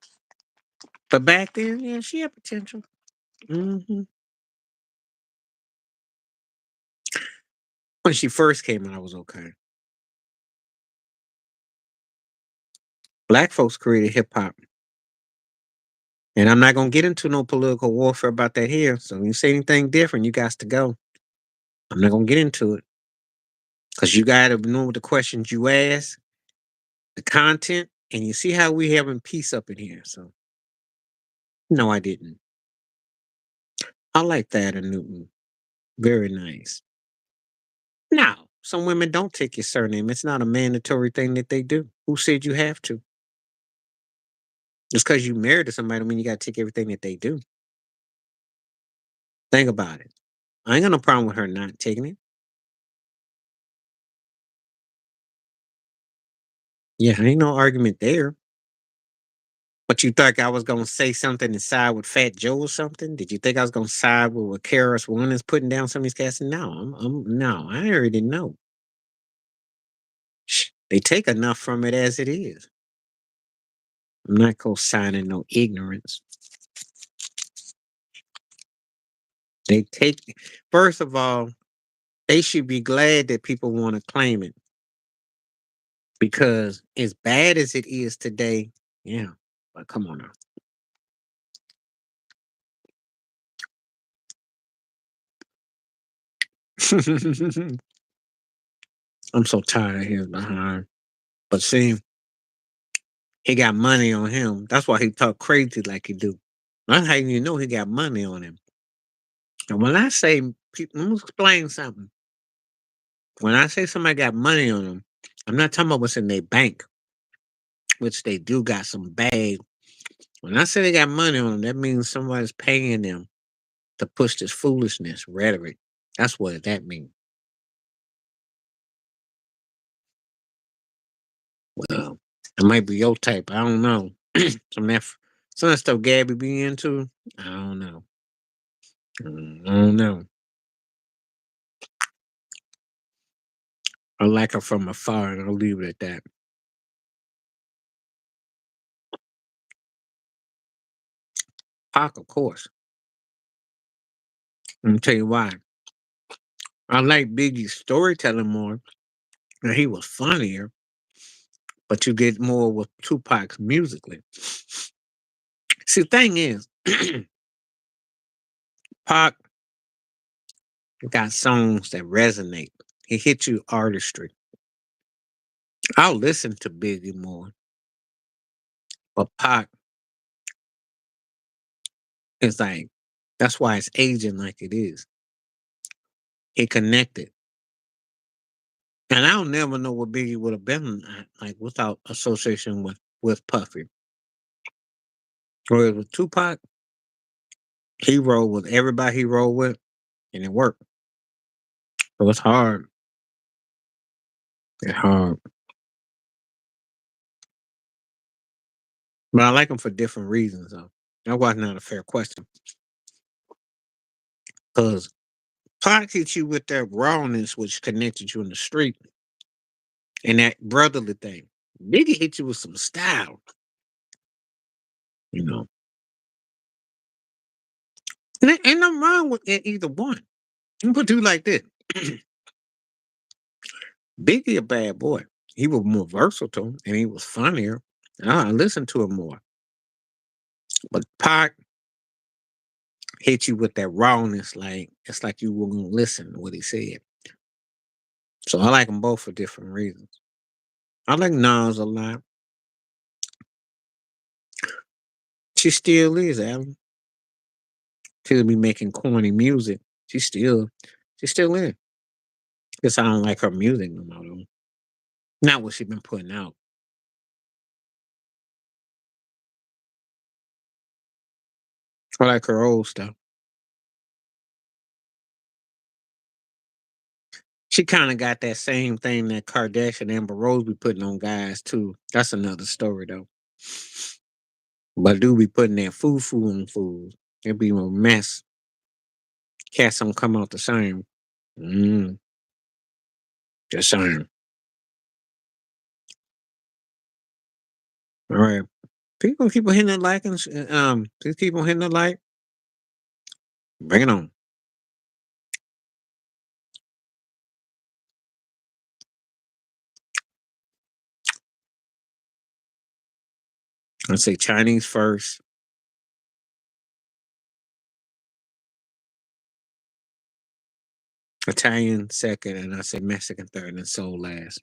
But back then, yeah, she had potential. When she first came out, I was okay. Black folks created hip hop. And I'm not gonna get into no political warfare about that here. So when you say anything different, you got to go. I'm not gonna get into it. Because you gotta know the questions you ask, the content, and you see how we having peace up in here. So no, I didn't. I like that in Newton. Very nice. Now, some women don't take your surname. It's not a mandatory thing that they do. Who said you have to? Just because you married to somebody, don't mean you got to take everything that they do. Think about it. I ain't got no problem with her not taking it. Yeah, ain't no argument there. But you think I was gonna say something and side with Fat Joe or something? Did you think I was gonna side with what Karis One is putting down some of these cats? No, no, I already know. They take enough from it as it is. I'm not co-signing no ignorance. They take first of all, they should be glad that people want to claim it because as bad as it is today, yeah. But come on now. I'm so tired of his behind. But see, he got money on him. That's why he talk crazy like he do. That's how you know he got money on him. And when I say, let me explain something. When I say somebody got money on them, I'm not talking about what's in their bank, which they do got some bag. When I say they got money on them, that means somebody's paying them to push this foolishness, rhetoric. That's what that means. Well, it might be your type. I don't know. Some of that stuff Gabby be into, I don't know. I don't know. I like her from afar, and I'll leave it at that. Pac, of course. Let me tell you why. I like Biggie's storytelling more, and he was funnier, but you get more with Tupac's musically. See, the thing is, Pac got songs that resonate. He hit you artistry. I'll listen to Biggie more, but Pac is like, that's why it's aging like it is. It connected. And I'll never know what Biggie would have been like without association with Puffy. Whereas with Tupac, he rolled with everybody he rolled with, and it worked. So it's hard. It's hard. But I like him for different reasons, though. That was not a fair question. Because Pac hit you with that rawness, which connected you in the street, and that brotherly thing. Biggie hit you with some style, you know. And there ain't nothing wrong with either one. You put two like this. Biggie a bad boy. He was more versatile and he was funnier. I listened to him more. But Pac hit you with that rawness, like it's like you were gonna listen to what he said. So I like them both for different reasons. I like Nas a lot. She still is, Alan. She'll be making corny music. She still in. Guess I don't like her music no more though. Not what she been putting out. I like her old stuff. She kind of got that same thing that Kardashian Amber Rose be putting on guys too. That's another story though. But do be putting that foo on fools. It be a mess. Cats don't come out the same. Mm, just saying. All right. People keep on hitting that like and please keep on hitting the like. Bring it on. I say Chinese first, Italian second, and I say Mexican third, and soul last.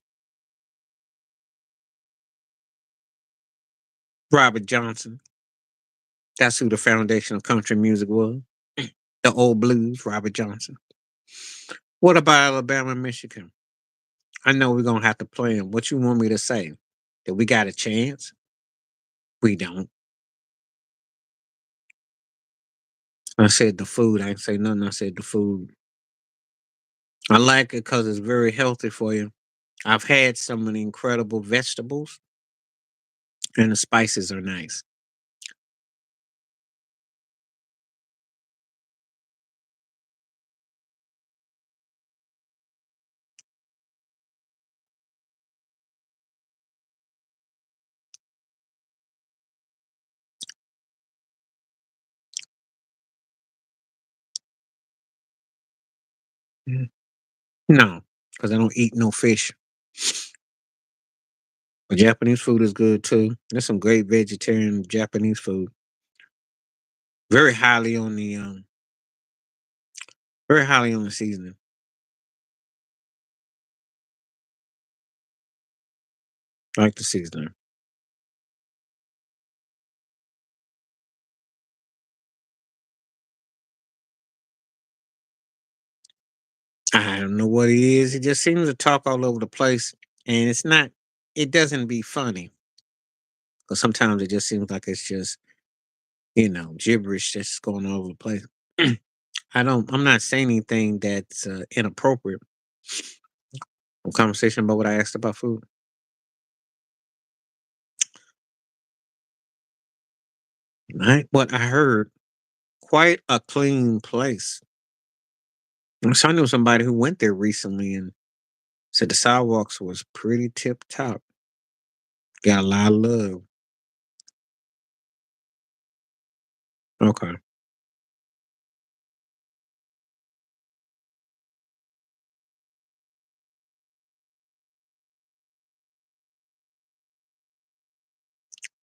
Robert Johnson. That's who the foundation of country music was. The old blues, Robert Johnson. What about Alabama and Michigan? I know we're gonna have to play them. What you want me to say? That we got a chance? We don't. I said the food. I didn't say nothing. I said the food. I like it because it's very healthy for you. I've had some of the incredible vegetables. and the spices are nice. Mm. No, because I don't eat no fish. But Japanese food is good too. There's some great vegetarian Japanese food. Very highly on the very highly on the seasoning. I like the seasoning. I don't know what it is. It just seems to talk all over the place, and it's not. It doesn't be funny because sometimes it just seems like it's just gibberish that's going all over the place. I don't. I'm not saying anything that's inappropriate. A conversation about what I asked about food. Right. What I heard, quite a clean place. So I knew somebody who went there recently and said the sidewalks was pretty tip top. Got a lot of love. Okay.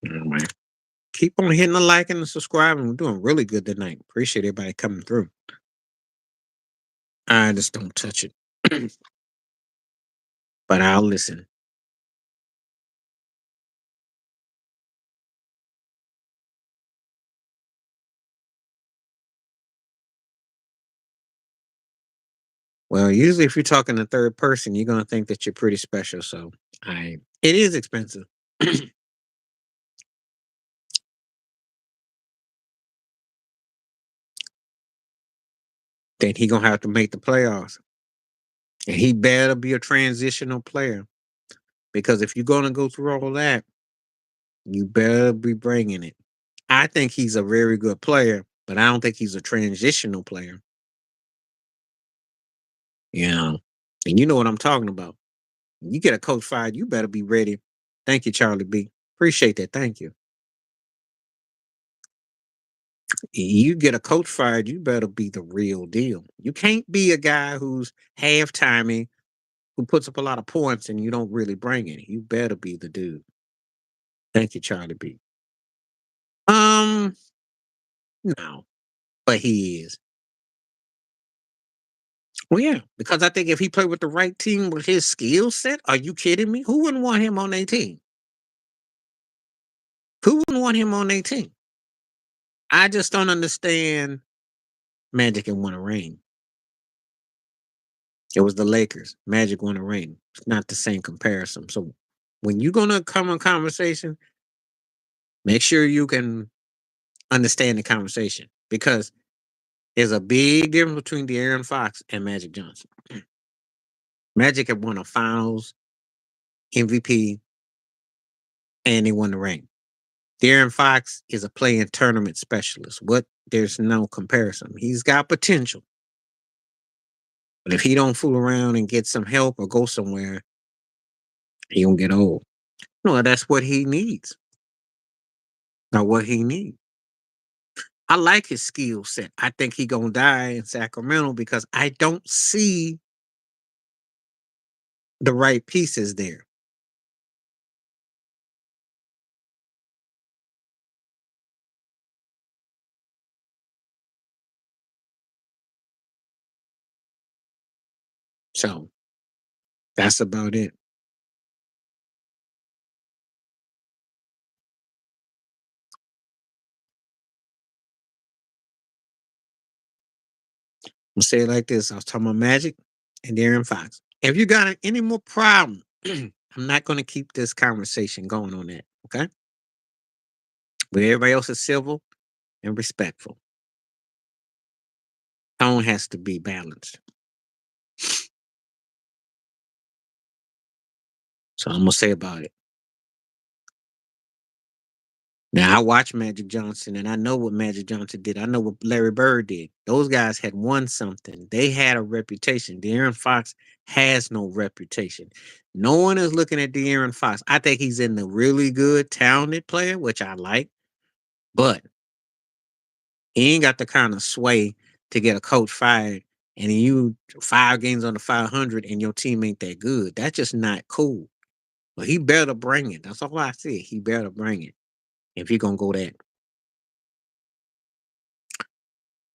All right. Keep on hitting the like and the subscribing. We're doing really good tonight. Appreciate everybody coming through. I just don't touch it, but I'll listen. Well, usually if you're talking to third person, you're gonna think that you're pretty special. So it is expensive. Then he gonna have to make the playoffs, and he better be a transitional player because if you're gonna go through all that, you better be bringing it. I think he's a very good player, but I don't think he's a transitional player. You know, and you know what I'm talking about. You get a coach fired, you better be ready. Thank you, Charlie B. Appreciate that. Thank you. You get a coach fired, you better be the real deal. You can't be a guy who's half timing, who puts up a lot of points and you don't really bring it. You better be the dude. Thank you, Charlie B. Um, no, but he is. Well, yeah, because I think if he played with the right team with his skill set, are you kidding me? Who wouldn't want him on their team? Who wouldn't want him on their team? I just don't understand Magic and won a ring. It was the Lakers. Magic won a ring. It's not the same comparison. So when you're gonna come in conversation, make sure you can understand the conversation because there's a big difference between the Aaron Fox and Magic Johnson. Magic had won a Finals MVP and they won the ring. Darren Fox is a playing tournament specialist. What there's no comparison. He's got potential, but if he don't fool around and get some help or go somewhere, he gonna get old. No, that's what he needs. Not what he needs. I like his skill set. I think he gonna die in Sacramento because I don't see the right pieces there. So that's about it. I'm gonna say it like this. I was talking about Magic and Darren Fox. If you got any more problem, I'm not gonna keep this conversation going on that. Okay. But everybody else is civil and respectful. Tone has to be balanced. So I'm gonna say about it. Now I watch Magic Johnson and I know what Magic Johnson did. I know what Larry Bird did. Those guys had won something. They had a reputation. De'Aaron Fox has no reputation. No one is looking at De'Aaron Fox. I think he's in the really good, talented player, which I like, but he ain't got the kind of sway to get a coach fired and you 5 games on the 500 and your team ain't that good. That's just not cool. But he better bring it. That's all I said. He better bring it if he gonna go that.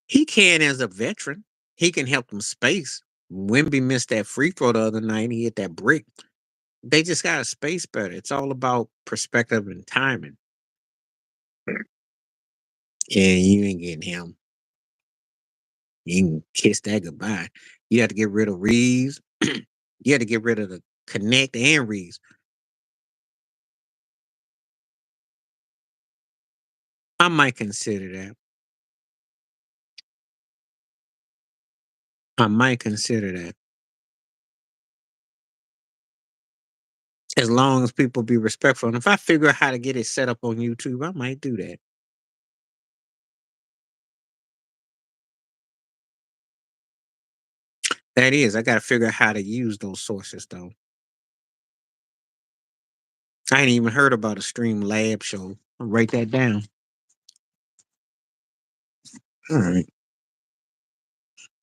He can as a veteran. He can help them space. Wimby missed that free throw the other night. He hit that brick. They just got to space better. It's all about perspective and timing. And you ain't getting him. You can kiss that goodbye. You have to get rid of Reeves. You have to get rid of the Connect and Reeves. I might consider that. I might consider that. As long as people be respectful. And if I figure out how to get it set up on YouTube, I might do that. That is, I got to figure out how to use those sources though. I ain't even heard about a Stream Lab show. I'll write that down. All right.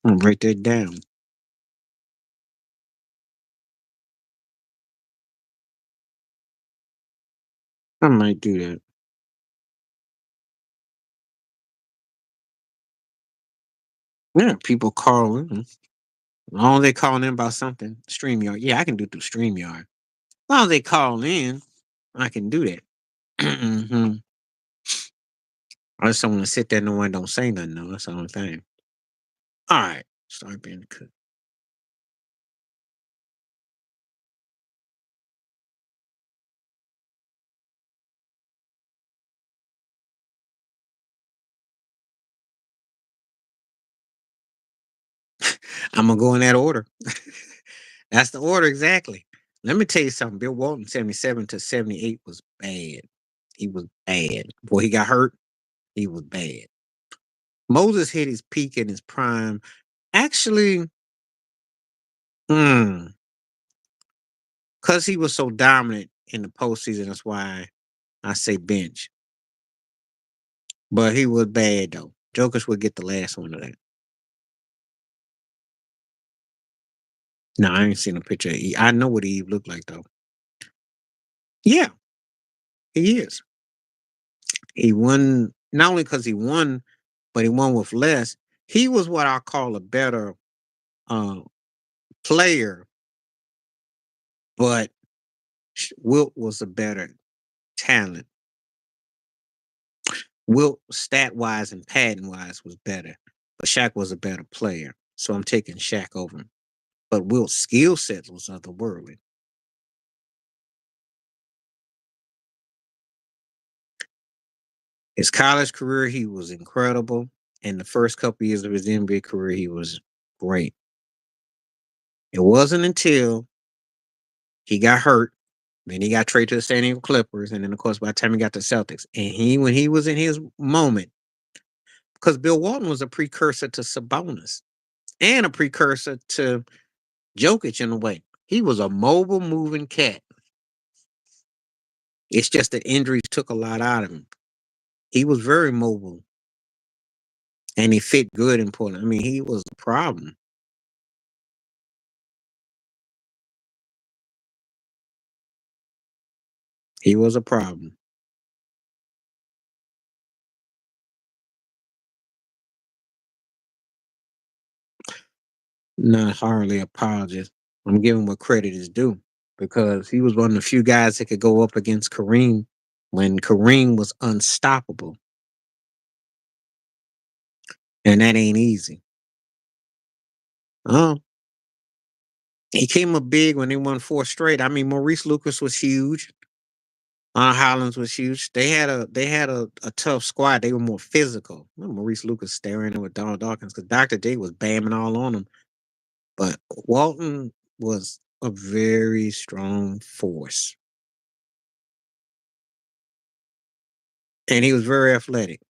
I'll write that down. I might do that. Yeah, people call in. As long as they calling in about something, StreamYard. Yeah, I can do through StreamYard. As long as they call in, I can do that. Hmm. I just don't want to sit there and no one don't say nothing though. That's the only thing. All right. Start being cook. I'm gonna go in that order. That's the order exactly. Let me tell you something. Bill Walton, 77 to 78 was bad. He was bad. Before he got hurt, he was bad. Moses hit his peak in his prime. Actually, because he was so dominant in the postseason, that's why I say bench. But he was bad though. Jokers would get the last one of that. No, I ain't seen a picture of Eve. I know what Eve looked like though. Yeah, he is. He won not only because he won, but he won with less. He was what I call a better uh, player, but Wilt was a better talent. Wilt, stat wise and padding wise, was better, but Shaq was a better player. So I'm taking Shaq over him. But Wilt's skill set was otherworldly. His college career, he was incredible. And the first couple years of his NBA career, he was great. It wasn't until he got hurt, then he got traded to the San Diego Clippers, and then of course by the time he got to Celtics, and when he was in his moment, because Bill Walton was a precursor to Sabonis and a precursor to Jokic in a way. He was a mobile, moving cat. It's just that injuries took a lot out of him. He was very mobile, and he fit good in Portland. I mean, he was a problem. He was a problem. Not hardly apologist. I'm giving what credit is due because he was one of the few guys that could go up against Kareem when Kareem was unstoppable, and that ain't easy. Oh, he came up big when they won 4 straight. I mean, Maurice Lucas was huge. Hollins was huge. They had a tough squad. They were more physical. Maurice Lucas staring in with Donald Dawkins because Dr. J was bamming all on him. But Walton was a very strong force. and he was very athletic.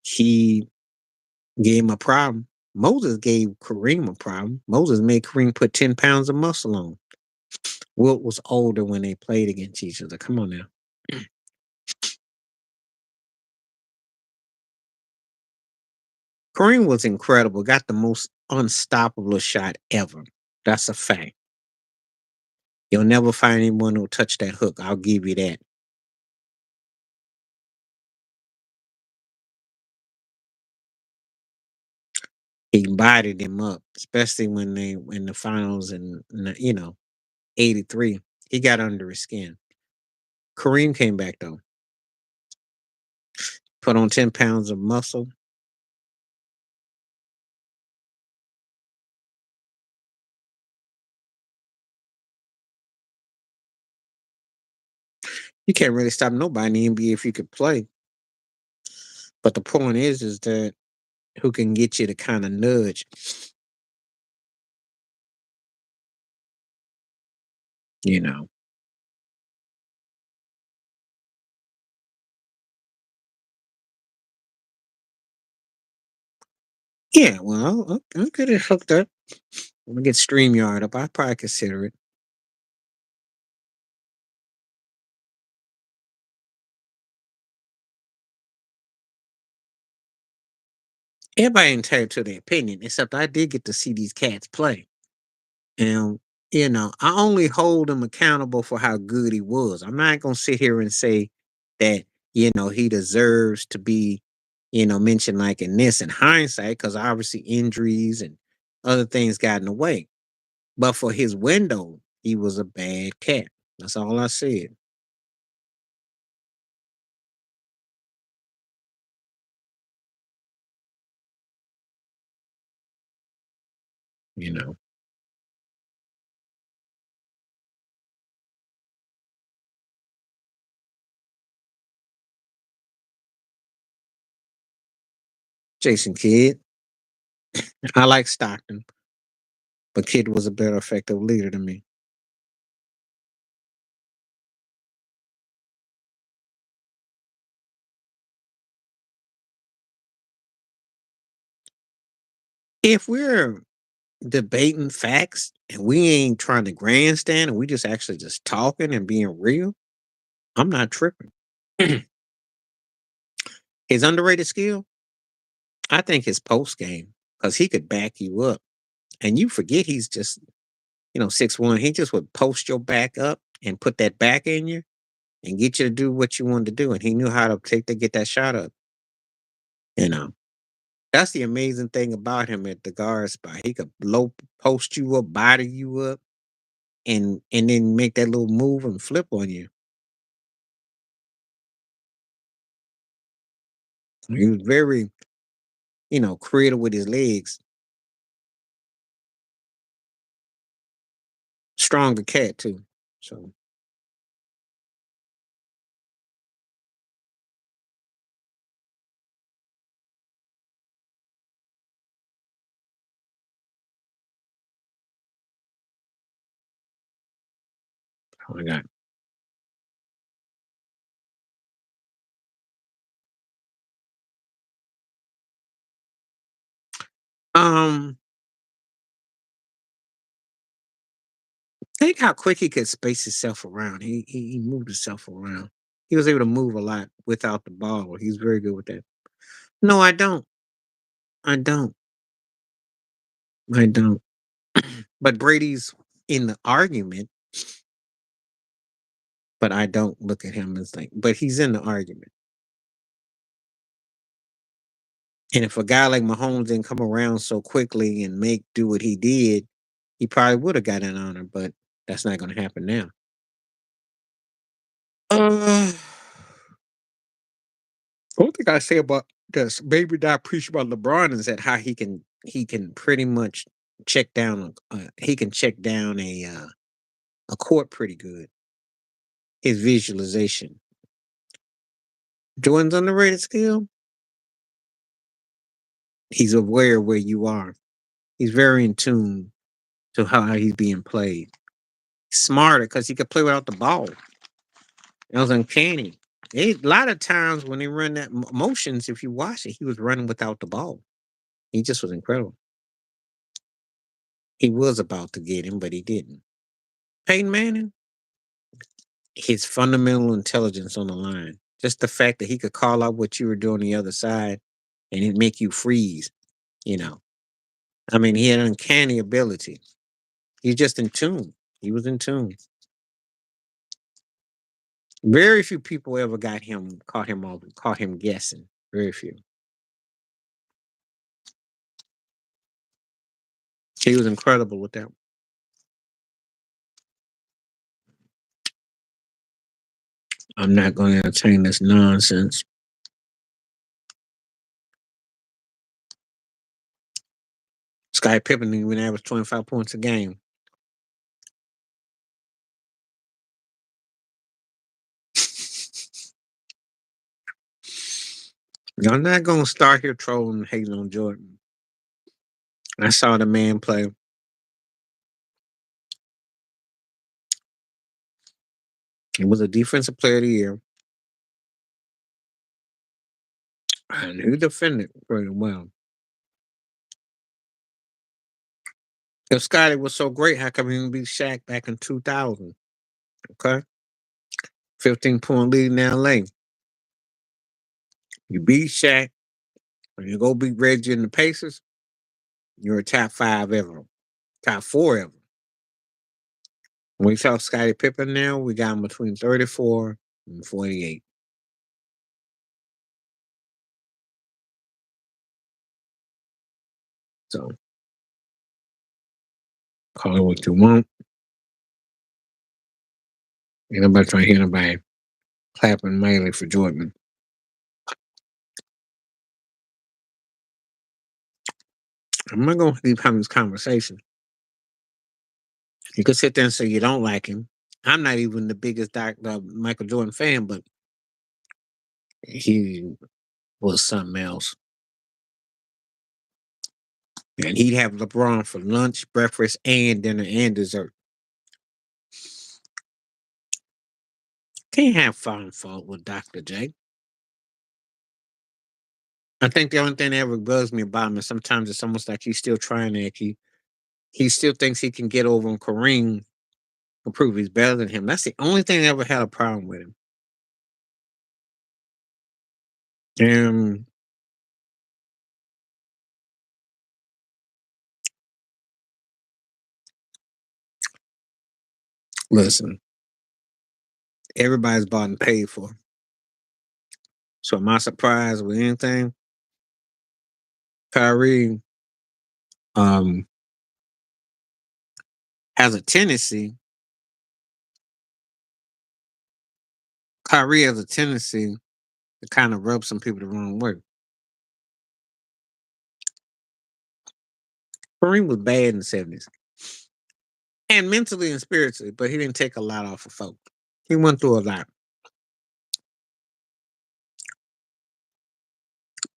He gave him a problem. Moses gave Kareem a problem. Moses made Kareem put 10 pounds of muscle on. Wilt was older when they played against each other. Come on now. Kareem was incredible. Got the most unstoppable shot ever. That's a fact. You'll never find anyone who'll touch that hook. I'll give you that. He bodied him up, especially when they in the finals and '83. He got under his skin. Kareem came back though, put on 10 pounds of muscle. You can't really stop nobody in the NBA if you could play. But the point is that who can get you to kind of nudge, you know. Yeah, well, I'll get it hooked up. I'm gonna get StreamYard up. I probably consider it. Everybody entitled to their opinion, except I did get to see these cats play. And, I only hold him accountable for how good he was. I'm not going to sit here and say that, he deserves to be, mentioned like in this in hindsight, because obviously injuries and other things got in the way. But for his window, he was a bad cat. That's all I said, you know. Jason Kidd, I like Stockton, but Kidd was a better effective leader than me. If we're debating facts and we ain't trying to grandstand and we just actually just talking and being real, I'm not tripping. His underrated skill, I think his post game, because he could back you up. And you forget he's just, 6'1". He just would post your back up and put that back in you and get you to do what you wanted to do. And he knew how to get that shot up. You know. That's the amazing thing about him at the guard spot. He could low post you up, body you up, and then make that little move and flip on you. He was very, creative with his legs. Stronger cat too. So I got. Um, think how quick he could space himself around. He moved himself around. He was able to move a lot without the ball. He's very good with that. No, I don't. I don't. I don't. But Brady's in the argument, but I don't look at him as like. But he's in the argument. And if a guy like Mahomes didn't come around so quickly and make do what he did, he probably would have got an honor. But that's not going to happen now. Uh, one thing I say about this, maybe not preach about LeBron is that how he can pretty much check down he can check down a court pretty good. His visualization. Jordan's underrated skill. He's aware where you are. He's very in tune. to how he's being played. Smarter because he could play without the ball. It was uncanny. A lot of times when he run that motions, if you watch it, he was running without the ball. He just was incredible. He was about to get him, but he didn't. Peyton Manning, his fundamental intelligence on the line. Just the fact that he could call out what you were doing on the other side and it make you freeze, you know. I mean, he had an uncanny ability. He's just in tune. He was in tune. Very few people ever caught him guessing. Very few. He was incredible with that. I'm not going to entertain this nonsense. Sky Pippen didn't even average 25 points a game. Y'all not going to start here trolling and hating on Jordan. I saw the man play. He was a defensive player of the year. And he defended very well. If Scotty was so great, how come he didn't beat Shaq back in 2000? Okay. 15-point lead in LA. You beat Shaq, and you go beat Reggie and the Pacers, you're a top 5 ever. Top 4 ever. When we talk Scottie Pippen now, we got him between 34 and 48. So, call it what you want. Ain't nobody trying to hear nobody clapping mainly for Jordan. I'm not going to keep having this conversation. You could sit there and say you don't like him. I'm not even the biggest Michael Jordan fan, but he was something else. And he'd have LeBron for lunch, breakfast, and dinner and dessert. Can't have fun fault with Dr. J. I think the only thing that ever bugs me about him is sometimes it's almost like he's still trying to he still thinks he can get over on Kareem and prove he's better than him. That's the only thing I ever had a problem with him. And listen, everybody's bought and paid for. So am I surprised with anything? Kyrie um has a tendency. Kyrie has a tendency to kind of rub some people the wrong way. Kareem was bad in the 70s. And mentally and spiritually, but he didn't take a lot off of folk. He went through a lot.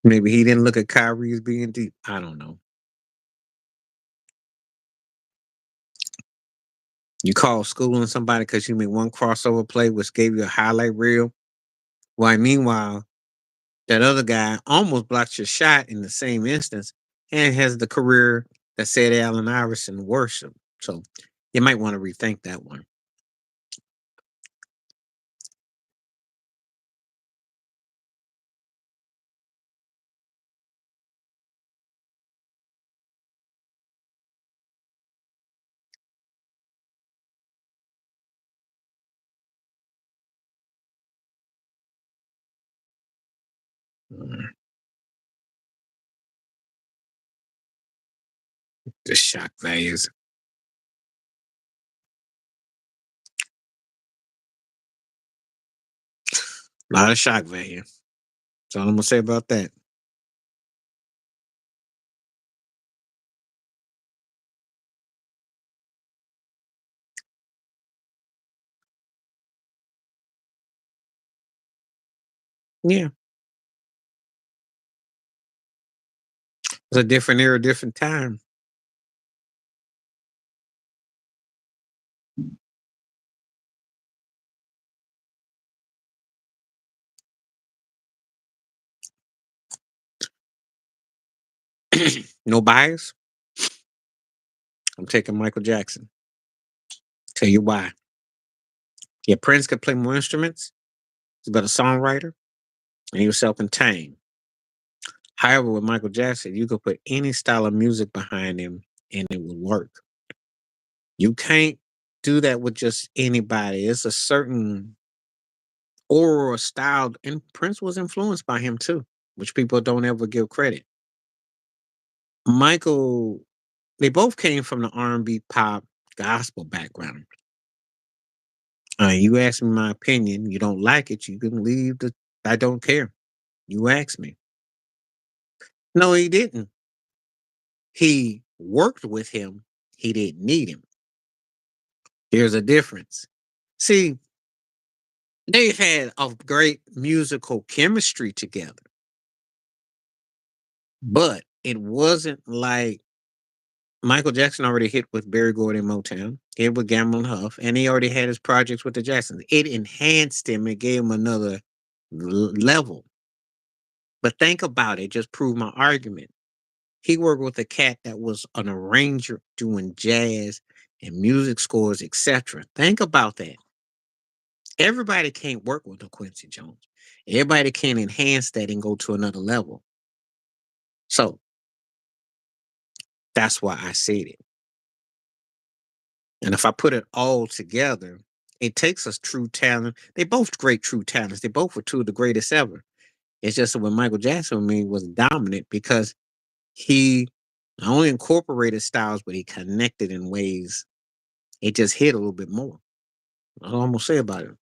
Maybe he didn't look at Kyrie as being deep. I don't know. You call schooling somebody because you made one crossover play, which gave you a highlight reel. Why, meanwhile, that other guy almost blocked your shot in the same instance and has the career that said Allen Iverson worship. So you might want to rethink that one. Mm, The shock values. A lot of shock value. That's all I'm gonna say about that. Yeah. It's a different era, different time. No bias. I'm taking Michael Jackson. Tell you why. Yeah, Prince could play more instruments. He's a better songwriter, and he was self-contained. However, with Michael Jackson, you could put any style of music behind him, and it would work. You can't do that with just anybody. It's a certain aura or style, and Prince was influenced by him too, which people don't ever give credit. Michael, they both came from the R&B, pop, gospel background. You ask me my opinion. You don't like it, you can leave the. I don't care. You ask me. No, he didn't. He worked with him. He didn't need him. Here's a difference. See, they had a great musical chemistry together, but it wasn't like Michael Jackson already hit with Barry Gordy and Motown, hit with Gamble and Huff, and he already had his projects with the Jacksons. It enhanced him. It gave him another level. But think about it. Just prove my argument. He worked with a cat that was an arranger doing jazz and music scores, etc. Think about that. Everybody can't work with a Quincy Jones. Everybody can enhance that and go to another level. So that's why I said it. And if I put it all together, it takes us true talent. They both great true talents. They both were two of the greatest ever. It's just that when Michael Jackson, I mean, was dominant because he not only incorporated styles, but he connected in ways it just hit a little bit more. That's all I'm gonna say about it.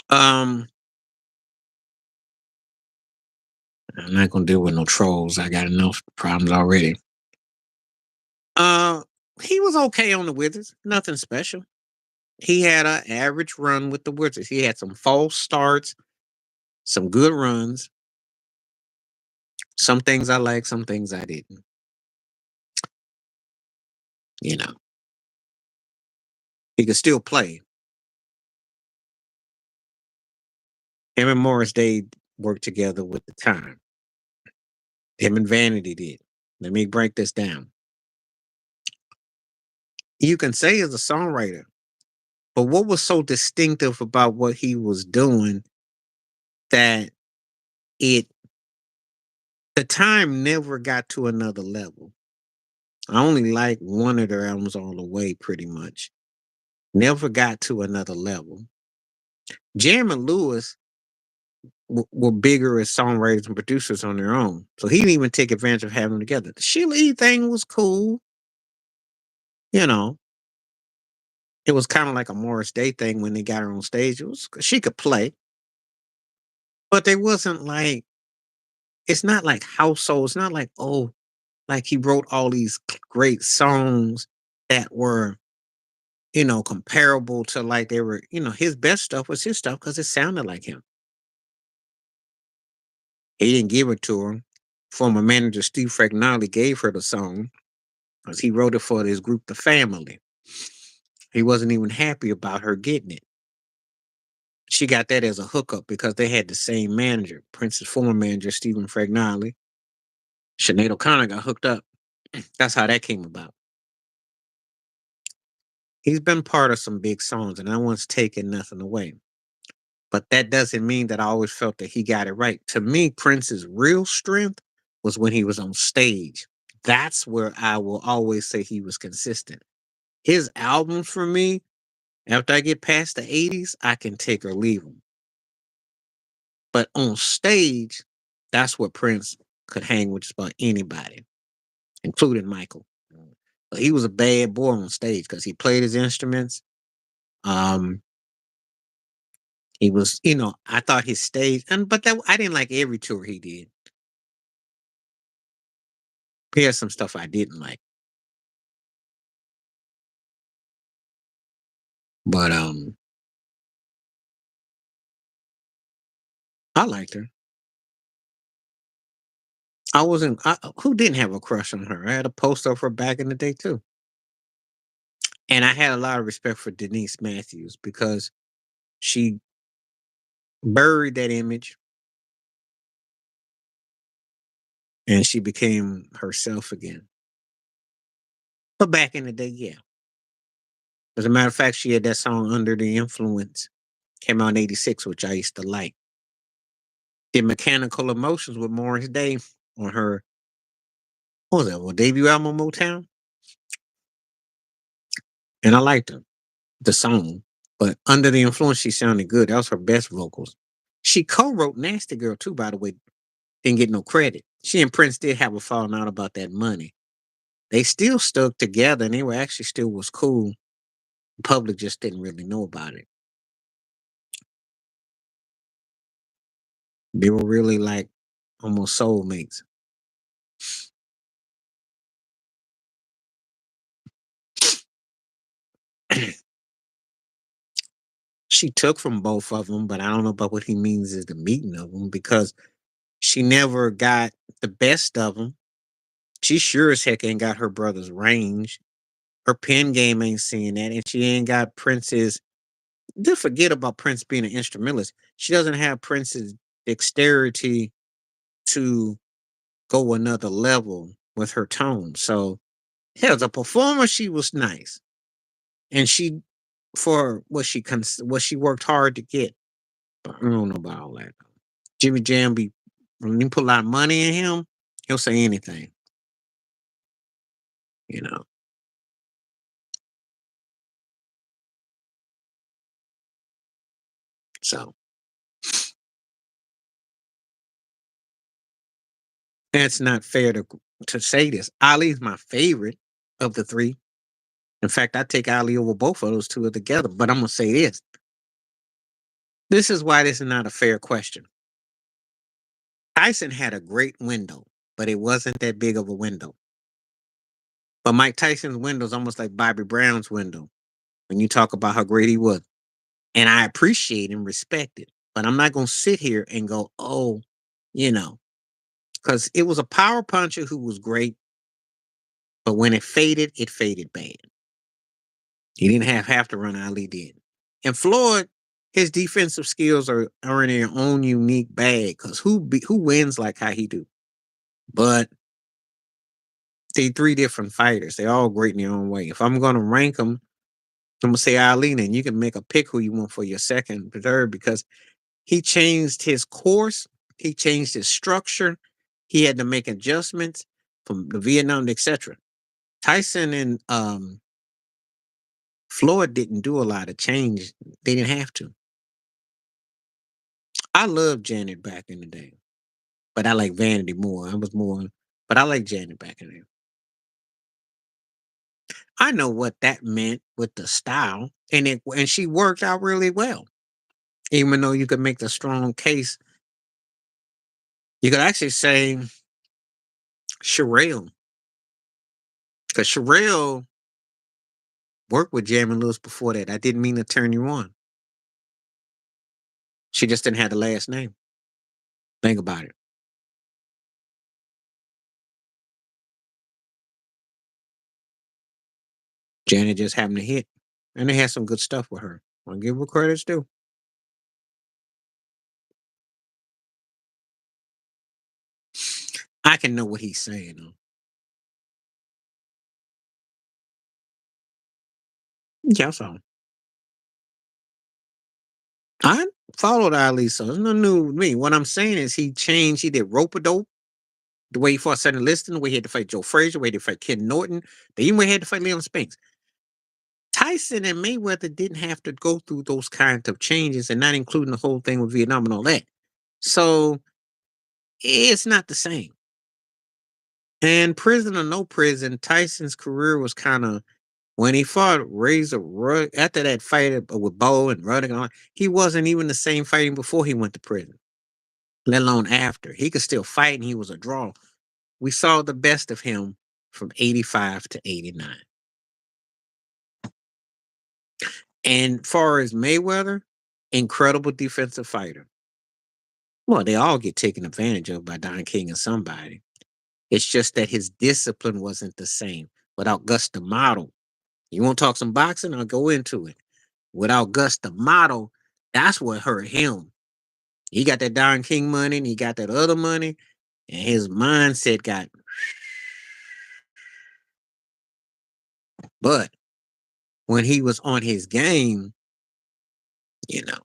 Um, I'm not gonna deal with no trolls. I got enough problems already. Uh, he was okay on the Wizards. Nothing special. He had an average run with the Wizards. He had some false starts, some good runs. Some things I like, some things I didn't. You know, he could still play. Him and Morris Day worked together with the time. Him and Vanity did. Let me break this down. You can say as a songwriter, but what was so distinctive about what he was doing that it the time never got to another level? I only like one of their albums all the way, pretty much. Never got to another level. Jam and Lewis were bigger as songwriters and producers on their own. So he didn't even take advantage of having them together. The Sheila E. thing was cool. You know, it was kind of like a Morris Day thing when they got her on stage. It was she could play, but they wasn't like it's not like house soul. It's not like like he wrote all these great songs that were comparable to like they were his best stuff was his stuff because it sounded like him. He didn't give it to her. Former manager Steve Fragnoli gave her the song because he wrote it for his group, The Family. He wasn't even happy about her getting it. She got that as a hookup because they had the same manager, Prince's former manager, Stephen Fragnoli. Sinead O'Connor got hooked up. That's how that came about. He's been part of some big songs, and I once taken nothing away. But that doesn't mean that I always felt that he got it right. To me, Prince's real strength was when he was on stage. That's where I will always say he was consistent. His albums for me, after I get past the 80s, I can take or leave them. But on stage, that's where Prince could hang with just about anybody, including Michael. But he was a bad boy on stage because he played his instruments. Um, he was, I thought his stage, but that I didn't like every tour he did. He had some stuff I didn't like, but I liked her. I wasn't. Who didn't have a crush on her? I had a poster of her back in the day too, and I had a lot of respect for Denise Matthews because she buried that image. and she became herself again. But back in the day, yeah. As a matter of fact, she had that song "Under the Influence." Came out in '86, which I used to like. Did "Mechanical Emotions" with Morris Day on her, what was that, well, debut album Motown, and I liked her, the song. But "Under the Influence," she sounded good. That was her best vocals. She co-wrote "Nasty Girl" too, by the way. Didn't get no credit. She and Prince did have a falling out about that money. They still stuck together, and they were actually still was cool. The public just didn't really know about it. They were really like almost soulmates. She took from both of them, but I don't know about what he means is the meeting of them because she never got the best of them. She sure as heck ain't got her brother's range. Her pen game ain't seeing that, and she ain't got Prince's. Just forget about Prince being an instrumentalist. She doesn't have Prince's dexterity to go another level with her tone. So, hell, as a performer, she was nice, and she for what she worked hard to get. But I don't know about all that. Jimmy Jam be when you put a lot of money in him, he'll say anything, you know. So that's not fair to say this. Ali's my favorite of the three. In fact, I take Ali over both of those two together. But I'm gonna say this. This is why this is not a fair question. Tyson had a great window, but it wasn't that big of a window. But Mike Tyson's window is almost like Bobby Brown's window when you talk about how great he was. And I appreciate and respect it. But I'm not gonna sit here and go, oh, you know, because it was a power puncher who was great, but when it faded bad. He didn't have half the run Ali did. And Floyd, his defensive skills are in their own unique bag because who wins like how he do? But they three different fighters. They're all great in their own way. If I'm gonna rank them, I'm gonna say Ali, and you can make a pick who you want for your second, third, because he changed his course, he changed his structure, he had to make adjustments from the Vietnam, etc. Tyson and Floyd didn't do a lot of change. They didn't have to. I loved Janet back in the day, but I like Vanity more. I was more, but I like Janet back in the day. I know what that meant with the style, and she worked out really well. Even though you could make the strong case, you could actually say Sherelle, because Sherelle worked with Jamie Lewis before that. I didn't mean to turn you on. She just didn't have the last name. Think about it. Janet just happened to hit, and they had some good stuff with her. I'll give her credits too. I can know what he's saying though. Yeah, so I followed Ali, so it's nothing new with me. What I'm saying is he changed. He did rope a dope the way he fought Sonny Liston, the way he had to fight Joe Frazier, the way he had to fight Ken Norton, the even way he had to fight Leon Spinks. Tyson and Mayweather didn't have to go through those kinds of changes, and not including the whole thing with Vietnam and all that. So it's not the same. And prison or no prison, Tyson's career was kind of when he fought Razor Rud after that fight with Bo and Ruddock, and all, he wasn't even the same fighting before he went to prison, let alone after. He could still fight, and he was a draw. We saw the best of him from 85 to 89. And far as Mayweather, incredible defensive fighter. Well, they all get taken advantage of by Don King and somebody. It's just that his discipline wasn't the same. Without Gus D'Amato, you want to talk some boxing? I'll go into it. Without Gus D'Amato, that's what hurt him. He got that Don King money and he got that other money. and his mindset got. But when he was on his game, you know,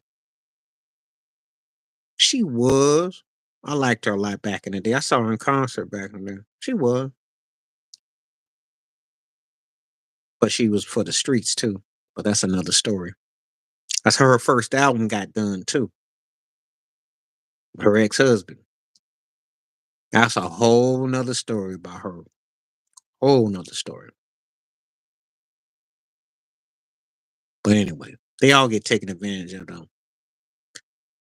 she was. I liked her a lot back in the day. I saw her in concert back in the day. She was, but she was for the streets too. But that's another story. That's how her first album got done too. Her ex husband. That's a whole nother story about her. Whole nother story. But anyway, they all get taken advantage of though.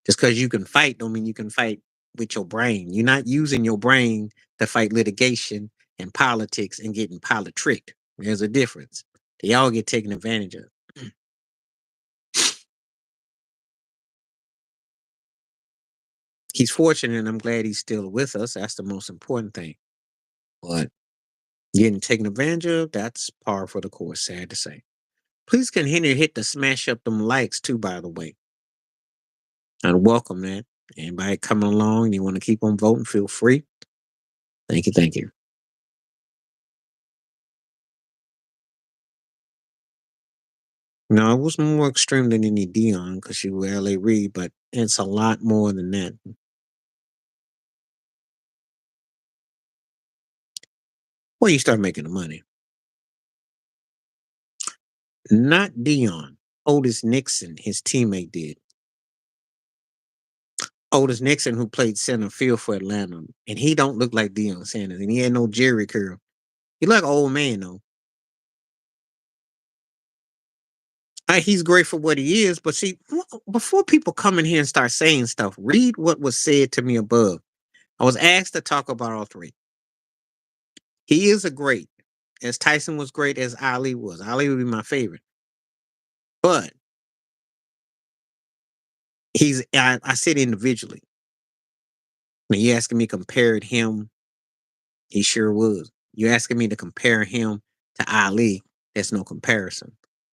Just because you can fight don't mean you can fight with your brain. You're not using your brain to fight litigation and politics and getting politricked. There's a difference. They all get taken advantage of. He's fortunate and I'm glad he's still with us. That's the most important thing. But getting taken advantage of, that's par for the course, sad to say. Please continue to hit the smash up them likes too, by the way. I'd welcome that. Anybody coming along, you want to keep on voting, feel free. Thank you, thank you. No, it was more extreme than any Dion because she was L.A. Reid, but it's a lot more than that. Well, you start making the money. Not Dion. Otis Nixon, his teammate, did. Otis Nixon, who played center field for Atlanta, and he don't look like Dion Sanders, and he had no Jerry curl. He like an old man though. He's great for what he is, but see, before people come in here and start saying stuff, read what was said to me above. I was asked to talk about all three. He is a great, as Tyson was great, as Ali was. Ali would be my favorite, but I said individually. When you asking me compared him, he sure was. You asking me to compare him to Ali, there's no comparison.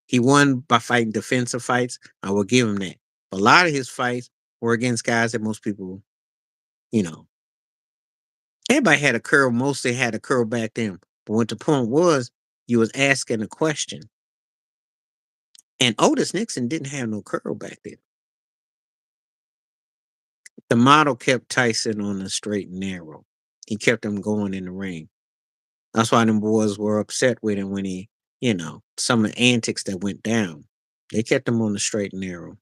He won by fighting defensive fights. I will give him that. But a lot of his fights were against guys that most people, you know, everybody had a curl. Mostly had a curl back then. But what the point was, you was asking a question. And Otis Nixon didn't have no curl back then. The model kept Tyson on the straight and narrow. He kept him going in the ring. That's why them boys were upset with him when he, some of the antics that went down. They kept him on the straight and narrow.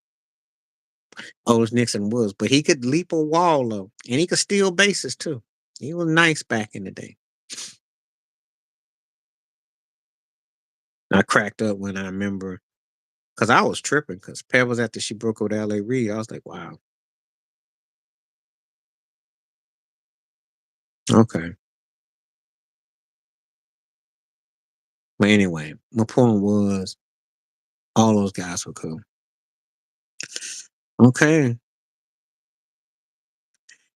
Otis Nixon was, but he could leap a wall though, and he could steal bases too. He was nice back in the day. I cracked up when I remember because I was tripping because Pebbles after she broke up with L.A. Reid, I was like, wow, okay. But anyway, my point was all those guys were cool. Okay.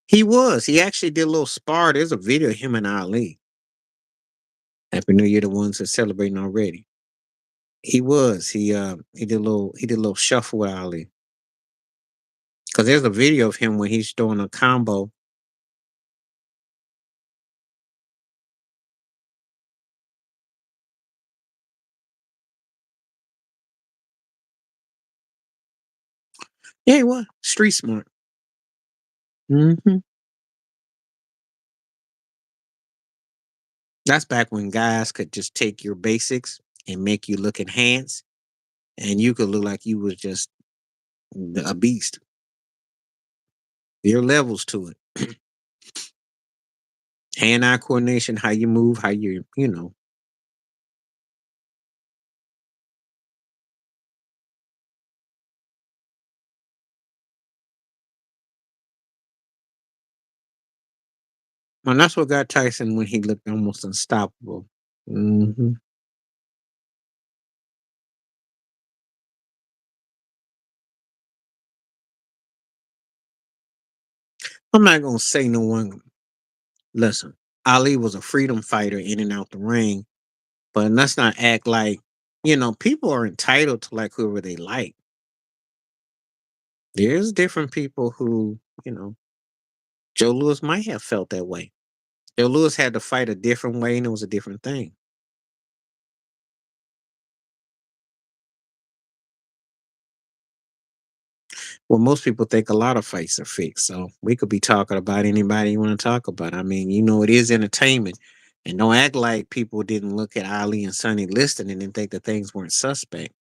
He was. He actually did a little spar. There's a video of him and Ali. Happy New Year, the ones that celebrating already. He was. He did a little shuffle with Ali. Because there's a video of him when he's doing a combo. Yeah, he was. Street smart. Hmm. That's back when guys could just take your basics and make you look enhanced, and you could look like you was just a beast. There are levels to it. Hand-eye coordination, how you move, how you. And that's what got Tyson when he looked almost unstoppable. Hmm. I'm not gonna say no one. Listen, Ali was a freedom fighter in and out the ring, but let's not act like people are entitled to like whoever they like. There's different people who Joe Lewis might have felt that way. Joe Lewis had to fight a different way, and it was a different thing. Well, most people think a lot of fights are fixed, so we could be talking about anybody you want to talk about. I mean, it is entertainment, and don't act like people didn't look at Ali and Sonny Liston and didn't think that things weren't suspect.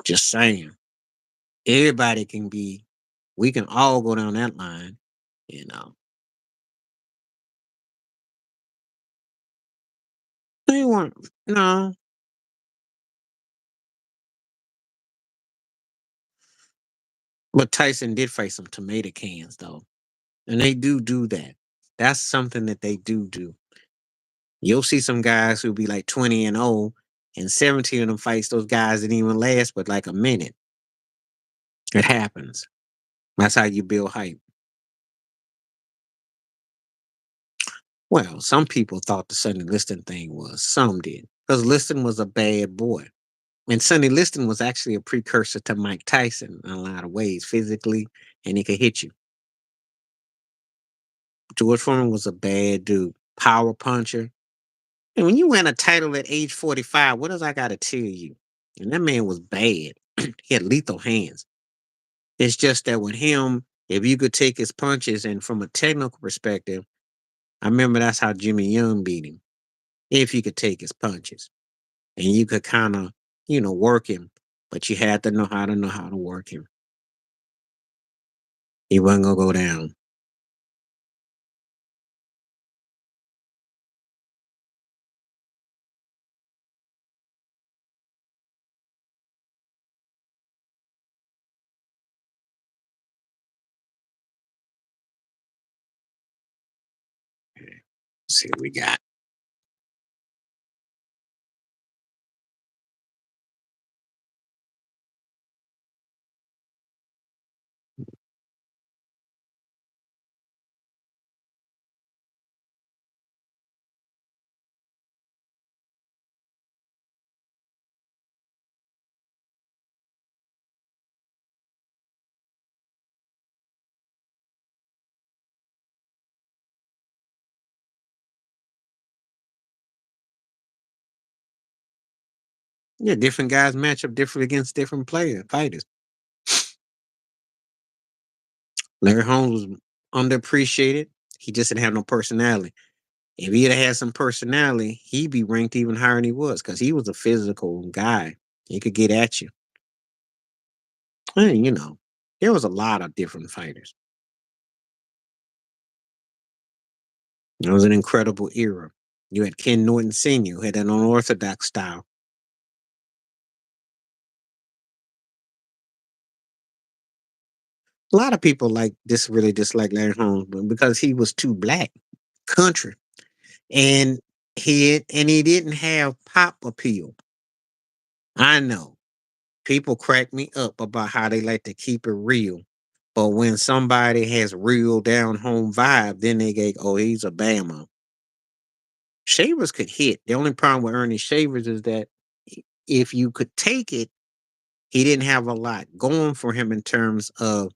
Just saying, everybody can be. We can all go down that line, you know. They weren't. No, but Tyson did face some tomato cans though, and they do that. That's something that they do. You'll see some guys who be like 20-0, and 17 of them fights. Those guys didn't even last but like a minute. It happens. That's how you build hype. Well, some people thought the Sonny Liston thing was. Some did. Because Liston was a bad boy. And Sonny Liston was actually a precursor to Mike Tyson in a lot of ways, physically, and he could hit you. George Foreman was a bad dude, power puncher. And when you win a title at age 45, what does I got to tell you? And that man was bad. He had lethal hands. It's just that with him, if you could take his punches, and from a technical perspective, I remember that's how Jimmy Young beat him. If you could take his punches and you could kind of, work him, but you had to know how to work him. He wasn't gonna go down. Let's see what we got. Yeah, different guys match up different against different fighters. Larry Holmes was underappreciated. He just didn't have no personality. If he had had some personality, he'd be ranked even higher than he was because he was a physical guy. He could get at you. And, there was a lot of different fighters. It was an incredible era. You had Ken Norton Sr., who had an unorthodox style. A lot of people really dislike Larry Holmes because he was too black, country, and he didn't have pop appeal. I know people crack me up about how they like to keep it real, but when somebody has real down home vibe, then they go, "Oh, he's a Bama." Shavers could hit. The only problem with Ernie Shavers is that if you could take it, he didn't have a lot going for him in terms of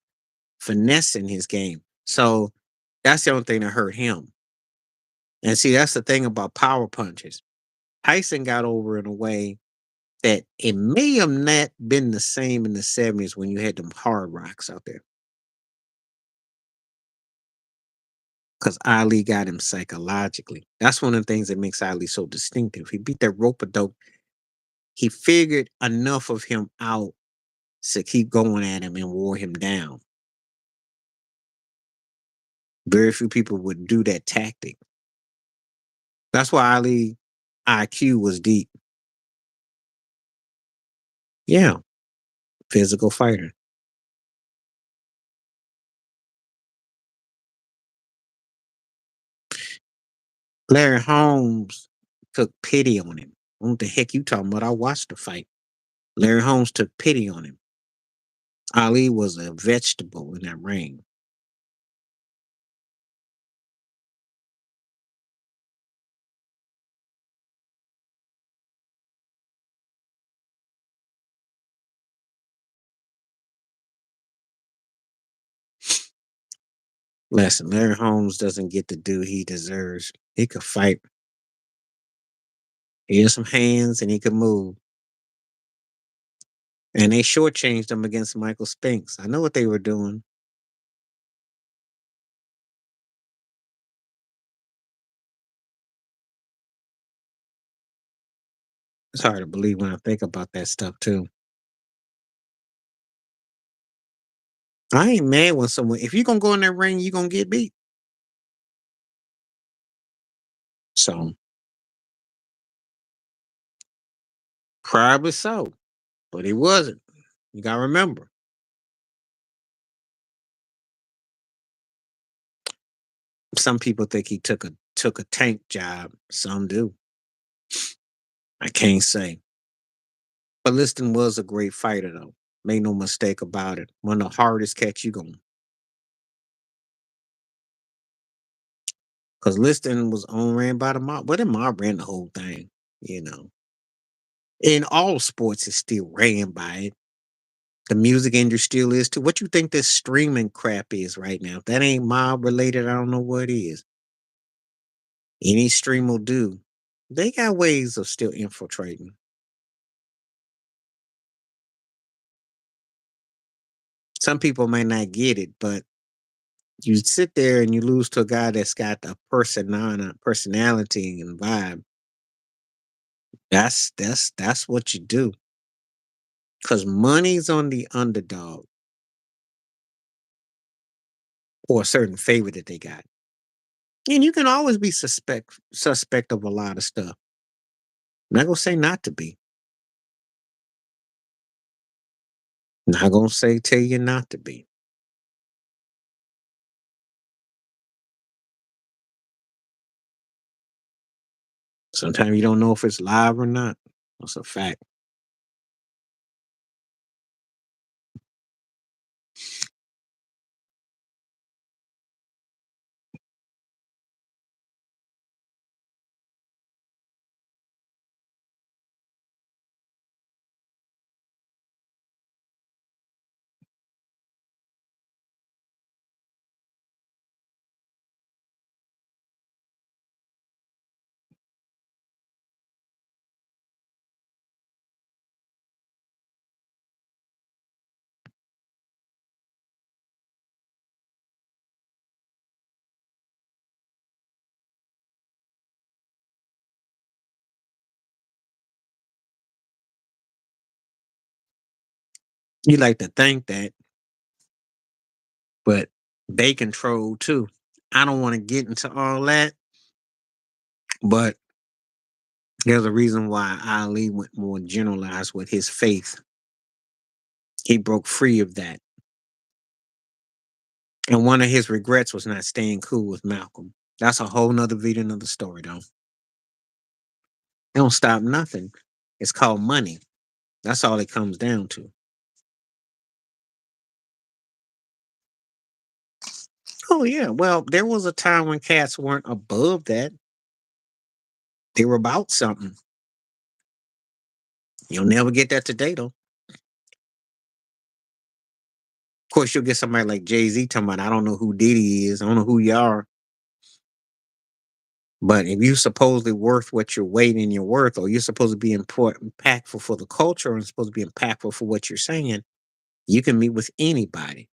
finessing his game. So that's the only thing that hurt him. And see, that's the thing about power punches. Tyson got over in a way that it may have not been the same in the 70s when you had them hard rocks out there. Because Ali got him psychologically. That's one of the things that makes Ali so distinctive. He beat that rope a dope. He figured enough of him out to keep going at him and wore him down. Very few people would do that tactic. That's why Ali IQ was deep. Yeah, physical fighter. Larry Holmes took pity on him. What the heck you talking about? I watched the fight. Larry Holmes took pity on him. Ali was a vegetable in that ring. Listen, Larry Holmes doesn't get the due he deserves. He could fight. He has some hands and he could move. And they shortchanged him against Michael Spinks. I know what they were doing. It's hard to believe when I think about that stuff too. I ain't mad when someone if you're gonna go in that ring, you're gonna get beat. So probably so. But he wasn't. You gotta remember. Some people think he took a tank job. Some do. I can't say. But Liston was a great fighter though. Make no mistake about it. One of the hardest cats you going because Liston was on ran by the mob. But the mob ran the whole thing, you know. In all sports, it's still ran by it. The music industry still is too. What you think this streaming crap is right now? If that ain't mob related, I don't know what is. Any stream will do. They got ways of still infiltrating. Some people may not get it, but you sit there and you lose to a guy that's got a personality and vibe. That's what you do. Cause money's on the underdog or a certain favor that they got. And you can always be suspect of a lot of stuff. I'm not gonna say not to be. Not gonna say tell you not to be. Sometimes you don't know if it's live or not. That's a fact. You like to think that, but they control too. I don't want to get into all that, but there's a reason why Ali went more generalized with his faith. He broke free of that. And one of his regrets was not staying cool with Malcolm. That's a whole nother video, another story, though. They don't stop nothing. It's called money. That's all it comes down to. Oh, yeah. Well, there was a time when cats weren't above that. They were about something. You'll never get that today, though. Of course, you'll get somebody like Jay-Z talking about, I don't know who Diddy is. I don't know who you are. But if you supposedly worth what you're weighting your worth, or you're supposed to be important, impactful for the culture and supposed to be impactful for what you're saying, you can meet with anybody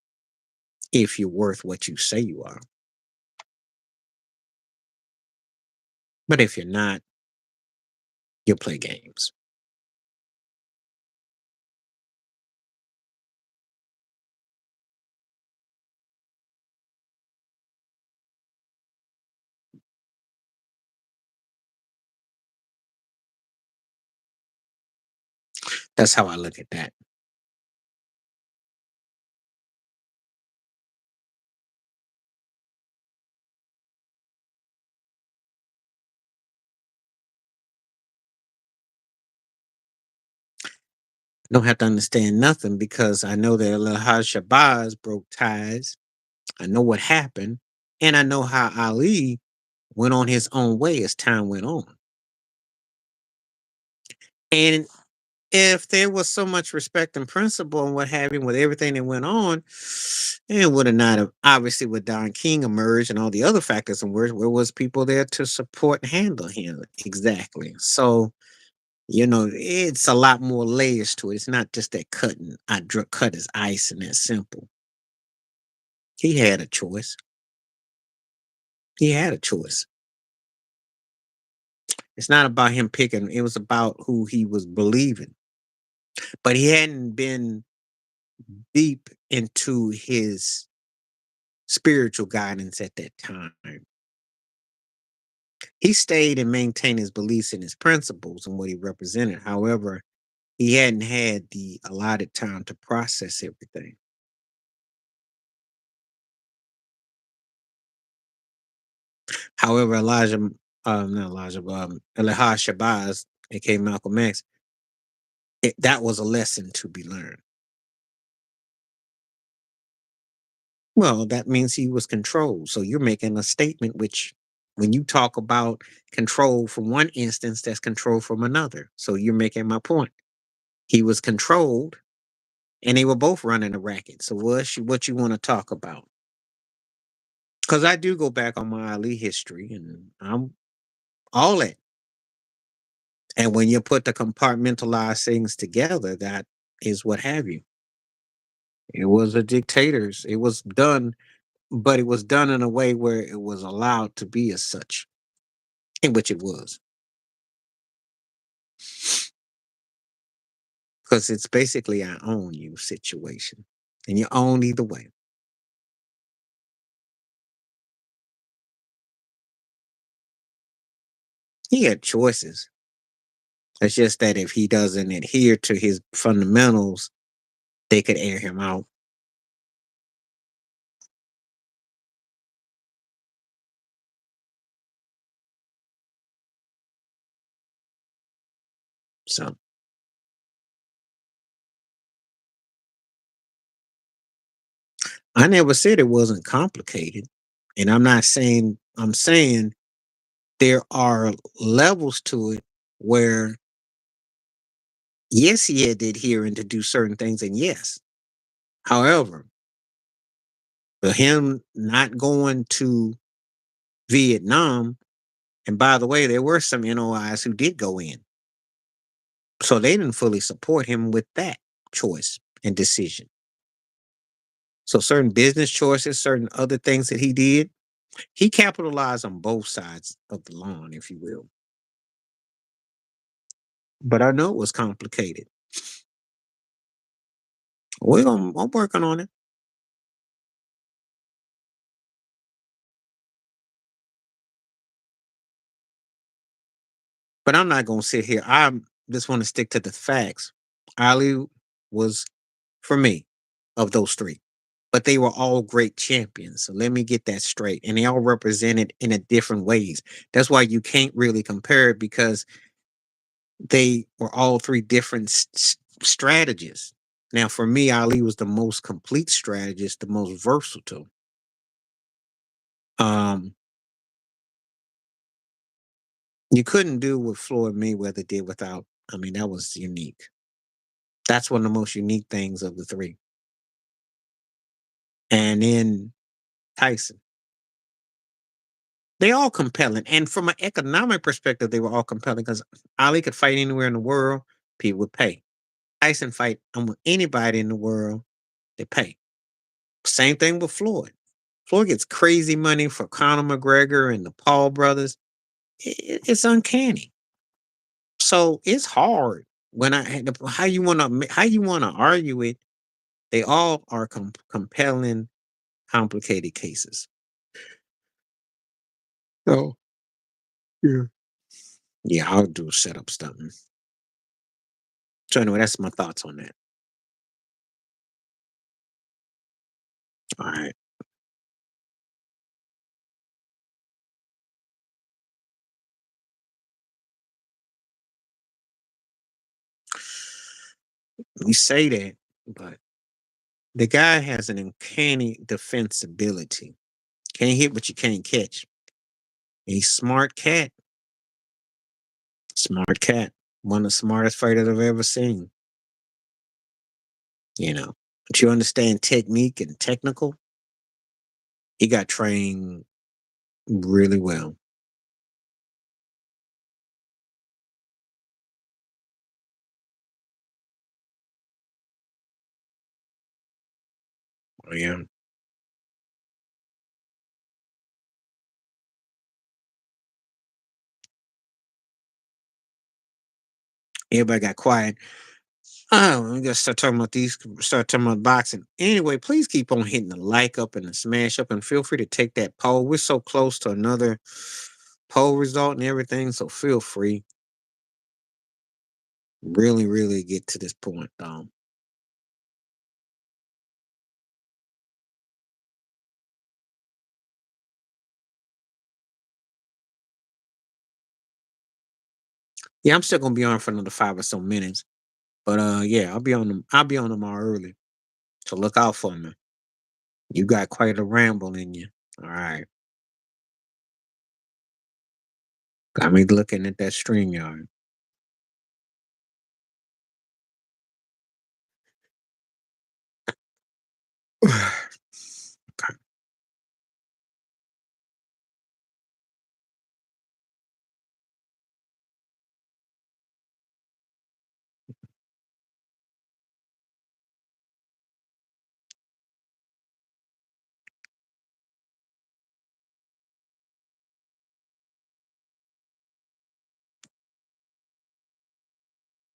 if you're worth what you say you are. But if you're not, you'll play games. That's how I look at that. I don't have to understand nothing because I know that Alhaj Shabazz broke ties. I know what happened. And I know how Ali went on his own way as time went on. And if there was so much respect and principle and what have you with everything that went on, it would have not have obviously with Don King emerged and all the other factors and where was people there to support and handle him exactly. So it's a lot more layers to it. It's not just that cutting. Cut his ice and that simple. He had a choice. He had a choice. It's not about him picking. It was about who he was believing. But he hadn't been deep into his spiritual guidance at that time. He stayed and maintained his beliefs and his principles and what he represented. However, he hadn't had the allotted time to process everything. However, not Elijah, Elijah Shabazz, aka Malcolm X, that was a lesson to be learned. Well, that means he was controlled. So you're making a statement which when you talk about control from one instance, that's control from another. So you're making my point. He was controlled and they were both running a racket. So what you want to talk about? Because I do go back on my Ali history and I'm all that. And when you put the compartmentalized things together, that is what have you. It was a dictators. It was done, but it was done in a way where it was allowed to be as such, in which it was. Because it's basically I own you situation. And you own either way. He had choices. It's just that if he doesn't adhere to his fundamentals, they could air him out. So I never said it wasn't complicated. And I'm saying there are levels to it where yes, he had to adhere and to do certain things, and yes. However, for him not going to Vietnam, and by the way, there were some NOIs who did go in. So they didn't fully support him with that choice and decision. So certain business choices, certain other things that he did, he capitalized on both sides of the lawn, if you will. But I know it was complicated. I'm working on it. But I'm not gonna sit here. I just want to stick to the facts. Ali was for me of those three. But they were all great champions. So let me get that straight. And they all represented in a different ways. That's why you can't really compare it because they were all three different strategists. Now, for me, Ali was the most complete strategist, the most versatile. Um, you couldn't do what Floyd Mayweather did without. I mean, that was unique. That's one of the most unique things of the three. And then Tyson. They all compelling, and from an economic perspective, they were all compelling because Ali could fight anywhere in the world, people would pay. Tyson fight almost anybody in the world, they pay. Same thing with Floyd. Floyd gets crazy money for Conor McGregor and the Paul brothers. It's uncanny. So it's hard when I had how you want to argue it. They all are compelling, complicated cases. So yeah, yeah, I'll do set up something. So anyway, that's my thoughts on that. All right. We say that, but the guy has an uncanny defensibility. Can't hit, but you can't catch. He's smart cat. Smart cat. One of the smartest fighters I've ever seen. You know, but you understand technique and technical. He got trained really well. Oh, yeah. Everybody got quiet. Oh, we gotta start talking about these. Start talking about boxing. Anyway, please keep on hitting the like up and the smash up, and feel free to take that poll. We're so close to another poll result and everything, so feel free. Really, really get to this point. Yeah, I'm still gonna be on for another 5 or so minutes, but yeah, I'll be on them. I'll be on tomorrow early, so look out for me. You got quite a ramble in you. All right, got me looking at that stream yard. Okay.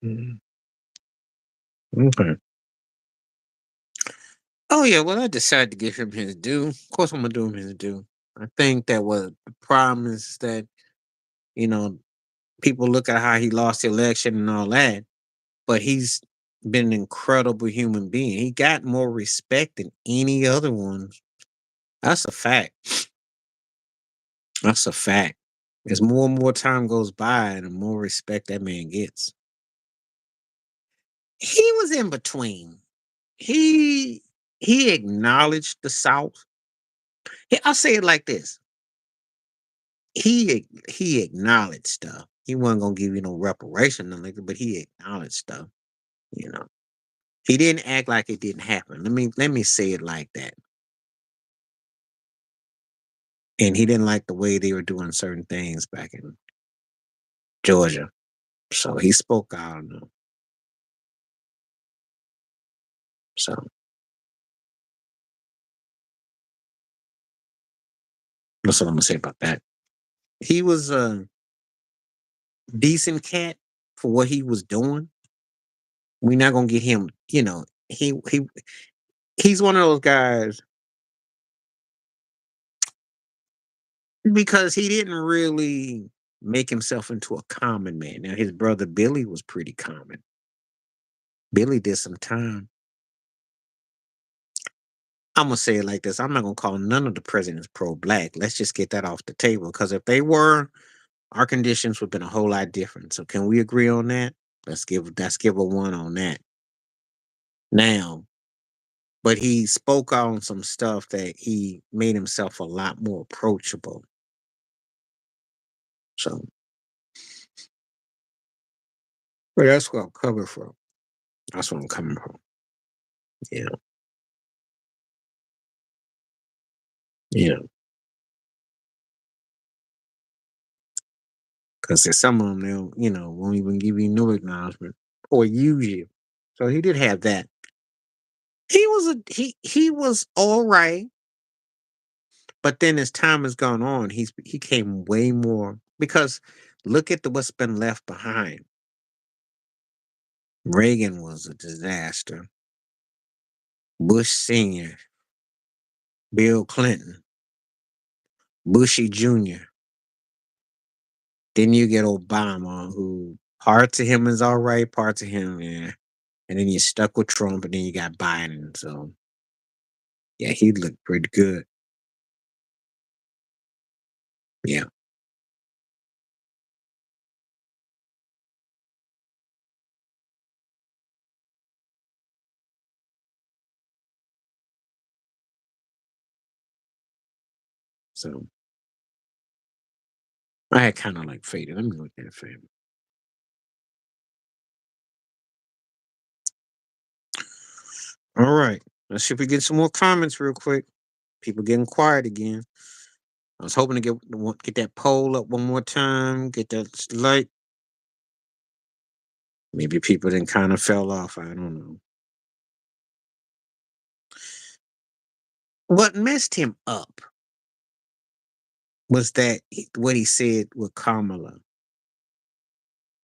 Mhm. Okay. Oh yeah, well I decided to give him his due. Of course I'm gonna do him his due. I think that what the problem is that, you know, people look at how he lost the election and all that, but he's been an incredible human being. He got more respect than any other one. That's a fact. That's a fact. As more and more time goes by, the more respect that man gets. He was in between. He he acknowledged the South. I'll say it like this: he acknowledged stuff. He wasn't gonna give you no reparation, nothing like that, but he acknowledged stuff. You know, he didn't act like it didn't happen. Let me say it like that. And he didn't like the way they were doing certain things back in Georgia, so he spoke out on them. So that's what I'm gonna say about that. He was a decent cat for what he was doing. We're not gonna get him. He's one of those guys because he didn't really make himself into a common man. Now his brother Billy was pretty common. Billy did some time. I'm gonna say it like this: I'm not gonna call none of the presidents pro-black. Let's just get that off the table. Because if they were, our conditions would have been a whole lot different. So can we agree on that? Let's give a one on that. Now, but he spoke on some stuff that he made himself a lot more approachable. So, but that's where I'm coming from. That's where I'm coming from. Yeah, yeah. Because there's some of them they'll, won't even give you no acknowledgement or use you. So he did have that. He was all right, but then as time has gone on, he came way more because look at what's been left behind. Reagan was a disaster. Bush Senior, Bill Clinton, Bushy Jr. Then you get Obama, who parts of him is all right, parts of him, yeah. And then you're stuck with Trump, and then you got Biden. So yeah, he looked pretty good. Yeah. So I had kind of like faded. Let me look at it for him. All right. Let's see if we get some more comments real quick. People getting quiet again. I was hoping to get that poll up one more time. Get that like. Maybe people then kind of fell off. I don't know. What messed him up was what he said with Kamala.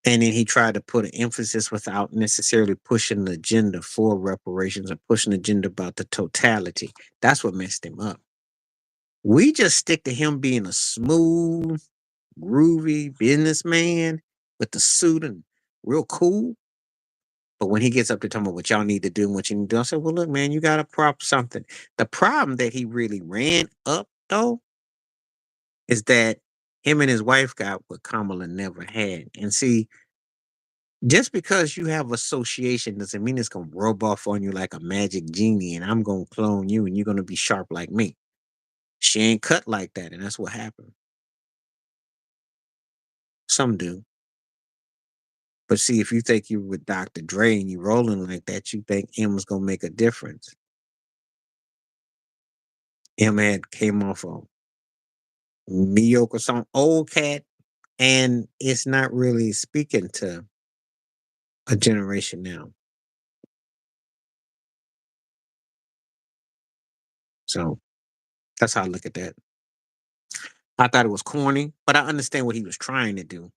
And then he tried to put an emphasis without necessarily pushing the agenda for reparations or pushing the agenda about the totality. That's what messed him up. We just stick to him being a smooth, groovy businessman with the suit and real cool. But when he gets up to talking about what y'all need to do and what you need to do, I said, well, look, man, you got to prop something. The problem that he really ran up, though, is that him and his wife got what Kamala never had. And see, just because you have association doesn't mean it's gonna rub off on you like a magic genie and I'm gonna clone you and you're gonna be sharp like me. She ain't cut like that, and that's what happened. Some do. But see, if you think you with Dr. Dre and you rolling like that, you think M's gonna make a difference. M had came off a mediocre song, old cat, and it's not really speaking to a generation now. So that's how I look at that. I thought it was corny, but I understand what he was trying to do.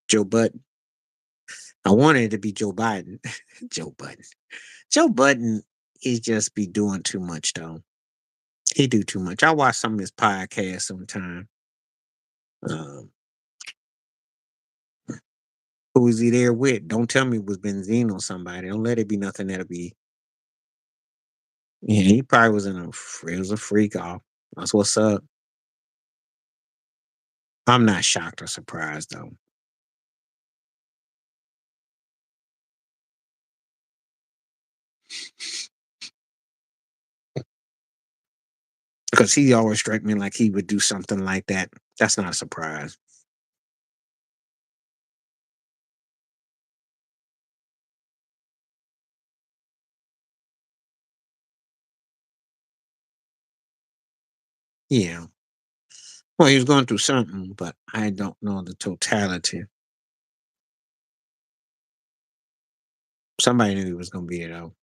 Joe Button. I wanted it to be Joe Biden. Joe Button. Joe Button is just be doing too much though. He do too much. I watch some of his podcasts sometime. Um, who was he there with? Don't tell me it was Benzine or somebody. Don't let it be nothing that'll be. Yeah, he probably was it was a freak off. That's what's up. I'm not shocked or surprised though. Because he always struck me like he would do something like that. That's not a surprise. Yeah. Well, he was going through something, but I don't know the totality. Somebody knew he was gonna be there though.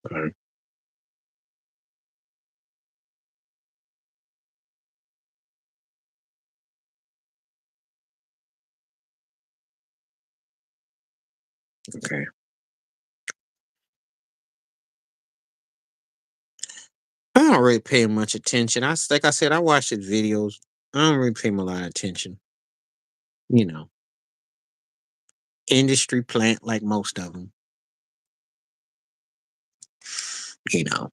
Okay. Okay. I don't really pay him much attention. Like I said, I watch his videos. I don't really pay him a lot of attention. You know, industry plant like most of them. You know,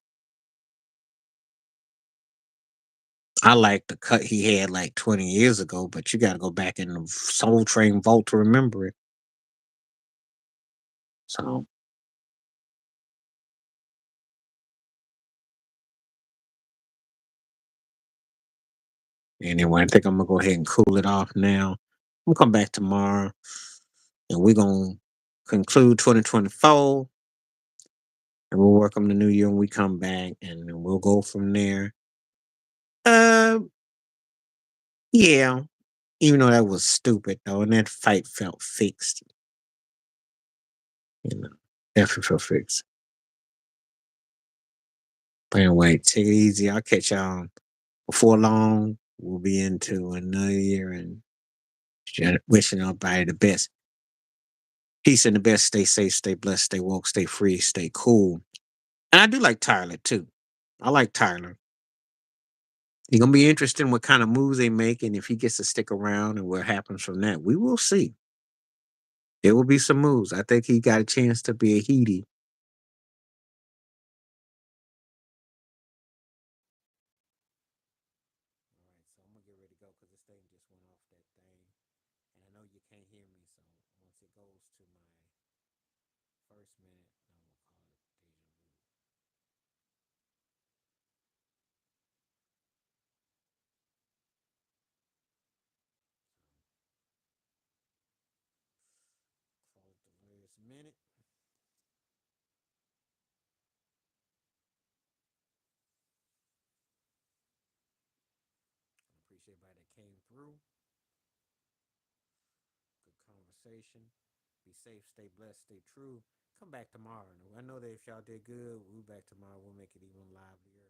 I like the cut he had like 20 years ago, but you got to go back in the Soul Train vault to remember it. So anyway, I think I'm gonna go ahead and cool it off now. I'm gonna come back tomorrow, and we're gonna conclude 2024, and we'll work on the new year when we come back, and then we'll go from there. Uh, yeah. Even though that was stupid though, and that fight felt fixed. You know, definitely felt fixed. But anyway, take it easy. I'll catch y'all before long. We'll be into another year and wishing everybody the best. Peace and the best. Stay safe, stay blessed, stay woke, stay free, stay cool. And I do like Tyler too. I like Tyler. It's gonna be interesting what kind of moves they make and if he gets to stick around and what happens from that. We will see. There will be some moves. I think he got a chance to be a heaty. All right, so I'm gonna get ready to go because this thing just went off that thing, and I know you can't hear me. So once it goes to my first minute, I'm gonna call it deja vu. Just a minute. I appreciate everybody that came through. Good conversation. Be safe, stay blessed, stay true. Come back tomorrow. I know that if y'all did good, we'll be back tomorrow. We'll make it even livelier.